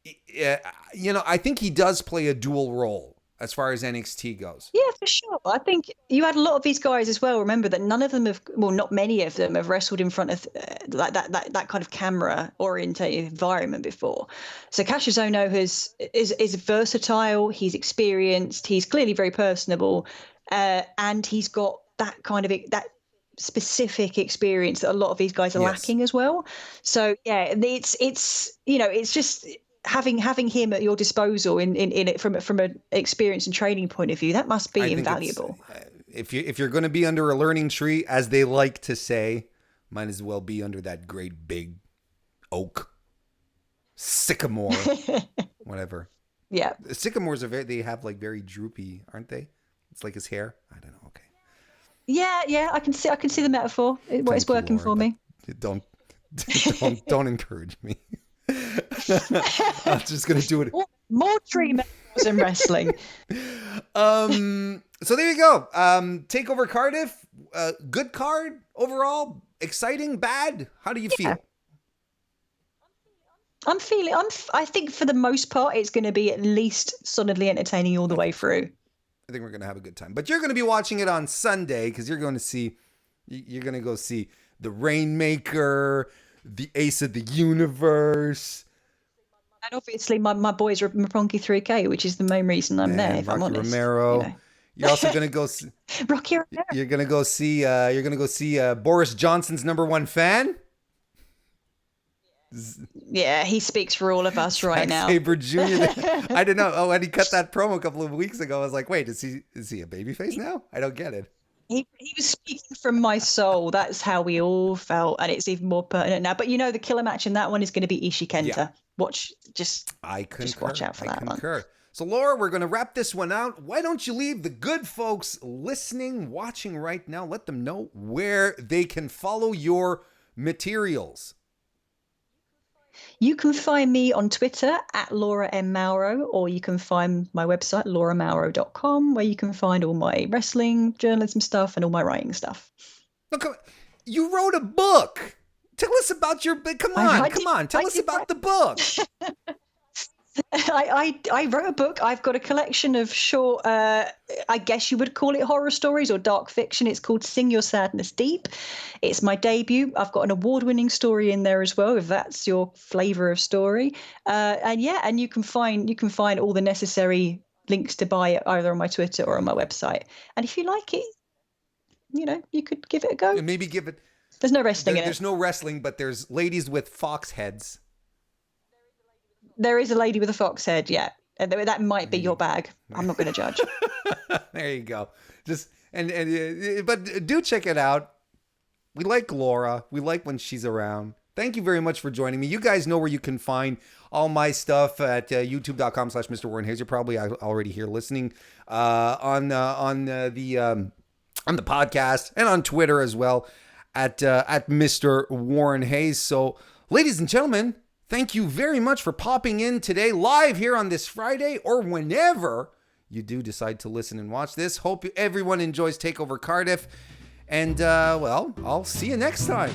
I think he does play a dual role as far as NXT goes.
Yeah, for sure. I think you had a lot of these guys as well. Remember that none of them not many of them have wrestled in front of that kind of camera orientated environment before. So Cassius Ohno is versatile. He's experienced. He's clearly very personable, and he's got that kind of that specific experience that a lot of these guys are lacking as well. So yeah, it's just having him at your disposal in it from an experience and training point of view, that must be invaluable.
If you're going to be under a learning tree, as they like to say, might as well be under that great big oak, sycamore, whatever.
Yeah,
sycamores they have like very droopy, aren't they? It's like his hair. I don't know. Okay.
Yeah, I can see the metaphor. It's working
Laura,
for me.
Don't encourage me. I'm just gonna do it.
More tree metaphors in wrestling.
So there you go. TakeOver Carddiff. Good card overall. Exciting. Bad. How do you feel?
I think for the most part, it's going to be at least solidly entertaining all the way through.
I think we're going to have a good time. But you're going to be watching it on Sunday because you're going to go see the Rainmaker, the Ace of the Universe.
And obviously my boys are Roppongi 3K, which is the main reason I'm there, if I'm honest.
Rocky Romero. You're also going to go see...
Rocky Romero.
You're going to go see Boris Johnson's #1 fan.
Yeah, he speaks for all of us right now.
Sabre Jr. I didn't know. Oh, and he cut that promo a couple of weeks ago. I was like, wait, is he a babyface now? I don't get it.
He was speaking from my soul. That's how we all felt, and it's even more pertinent now. But the killer match in that one is going to be Ishii Kenta. Yeah. Watch out for that one.
So, Laura, we're going to wrap this one out. Why don't you leave the good folks listening, watching right now, let them know where they can follow your materials.
You can find me on Twitter at Laura M. Mauro, or you can find my website, lauramauro.com, where you can find all my wrestling, journalism stuff, and all my writing stuff.
Look, you wrote a book. Tell us about your book. Come on. Tell us about the book.
I wrote a book. I've got a collection of short, I guess you would call it horror stories or dark fiction. It's called Sing Your Sadness Deep. It's my debut. I've got an award-winning story in there as well, if that's your flavor of story. And you can find all the necessary links to buy it either on my Twitter or on my website. And if you like it, you could give it a go.
And maybe give it.
There's no wrestling in it.
There's no wrestling, but there's ladies with fox heads.
There is a lady with a fox head, yeah. That might be your bag. I'm not going to judge.
There you go. But do check it out. We like Laura. We like when she's around. Thank you very much for joining me. You guys know where you can find all my stuff at youtube.com/MrWarrenHayes. You're probably already here listening on the podcast and on Twitter as well at Mr. Warren Hayes. So, ladies and gentlemen, thank you very much for popping in today live here on this Friday or whenever you do decide to listen and watch this. Hope everyone enjoys TakeOver Carddiff. And, I'll see you next time.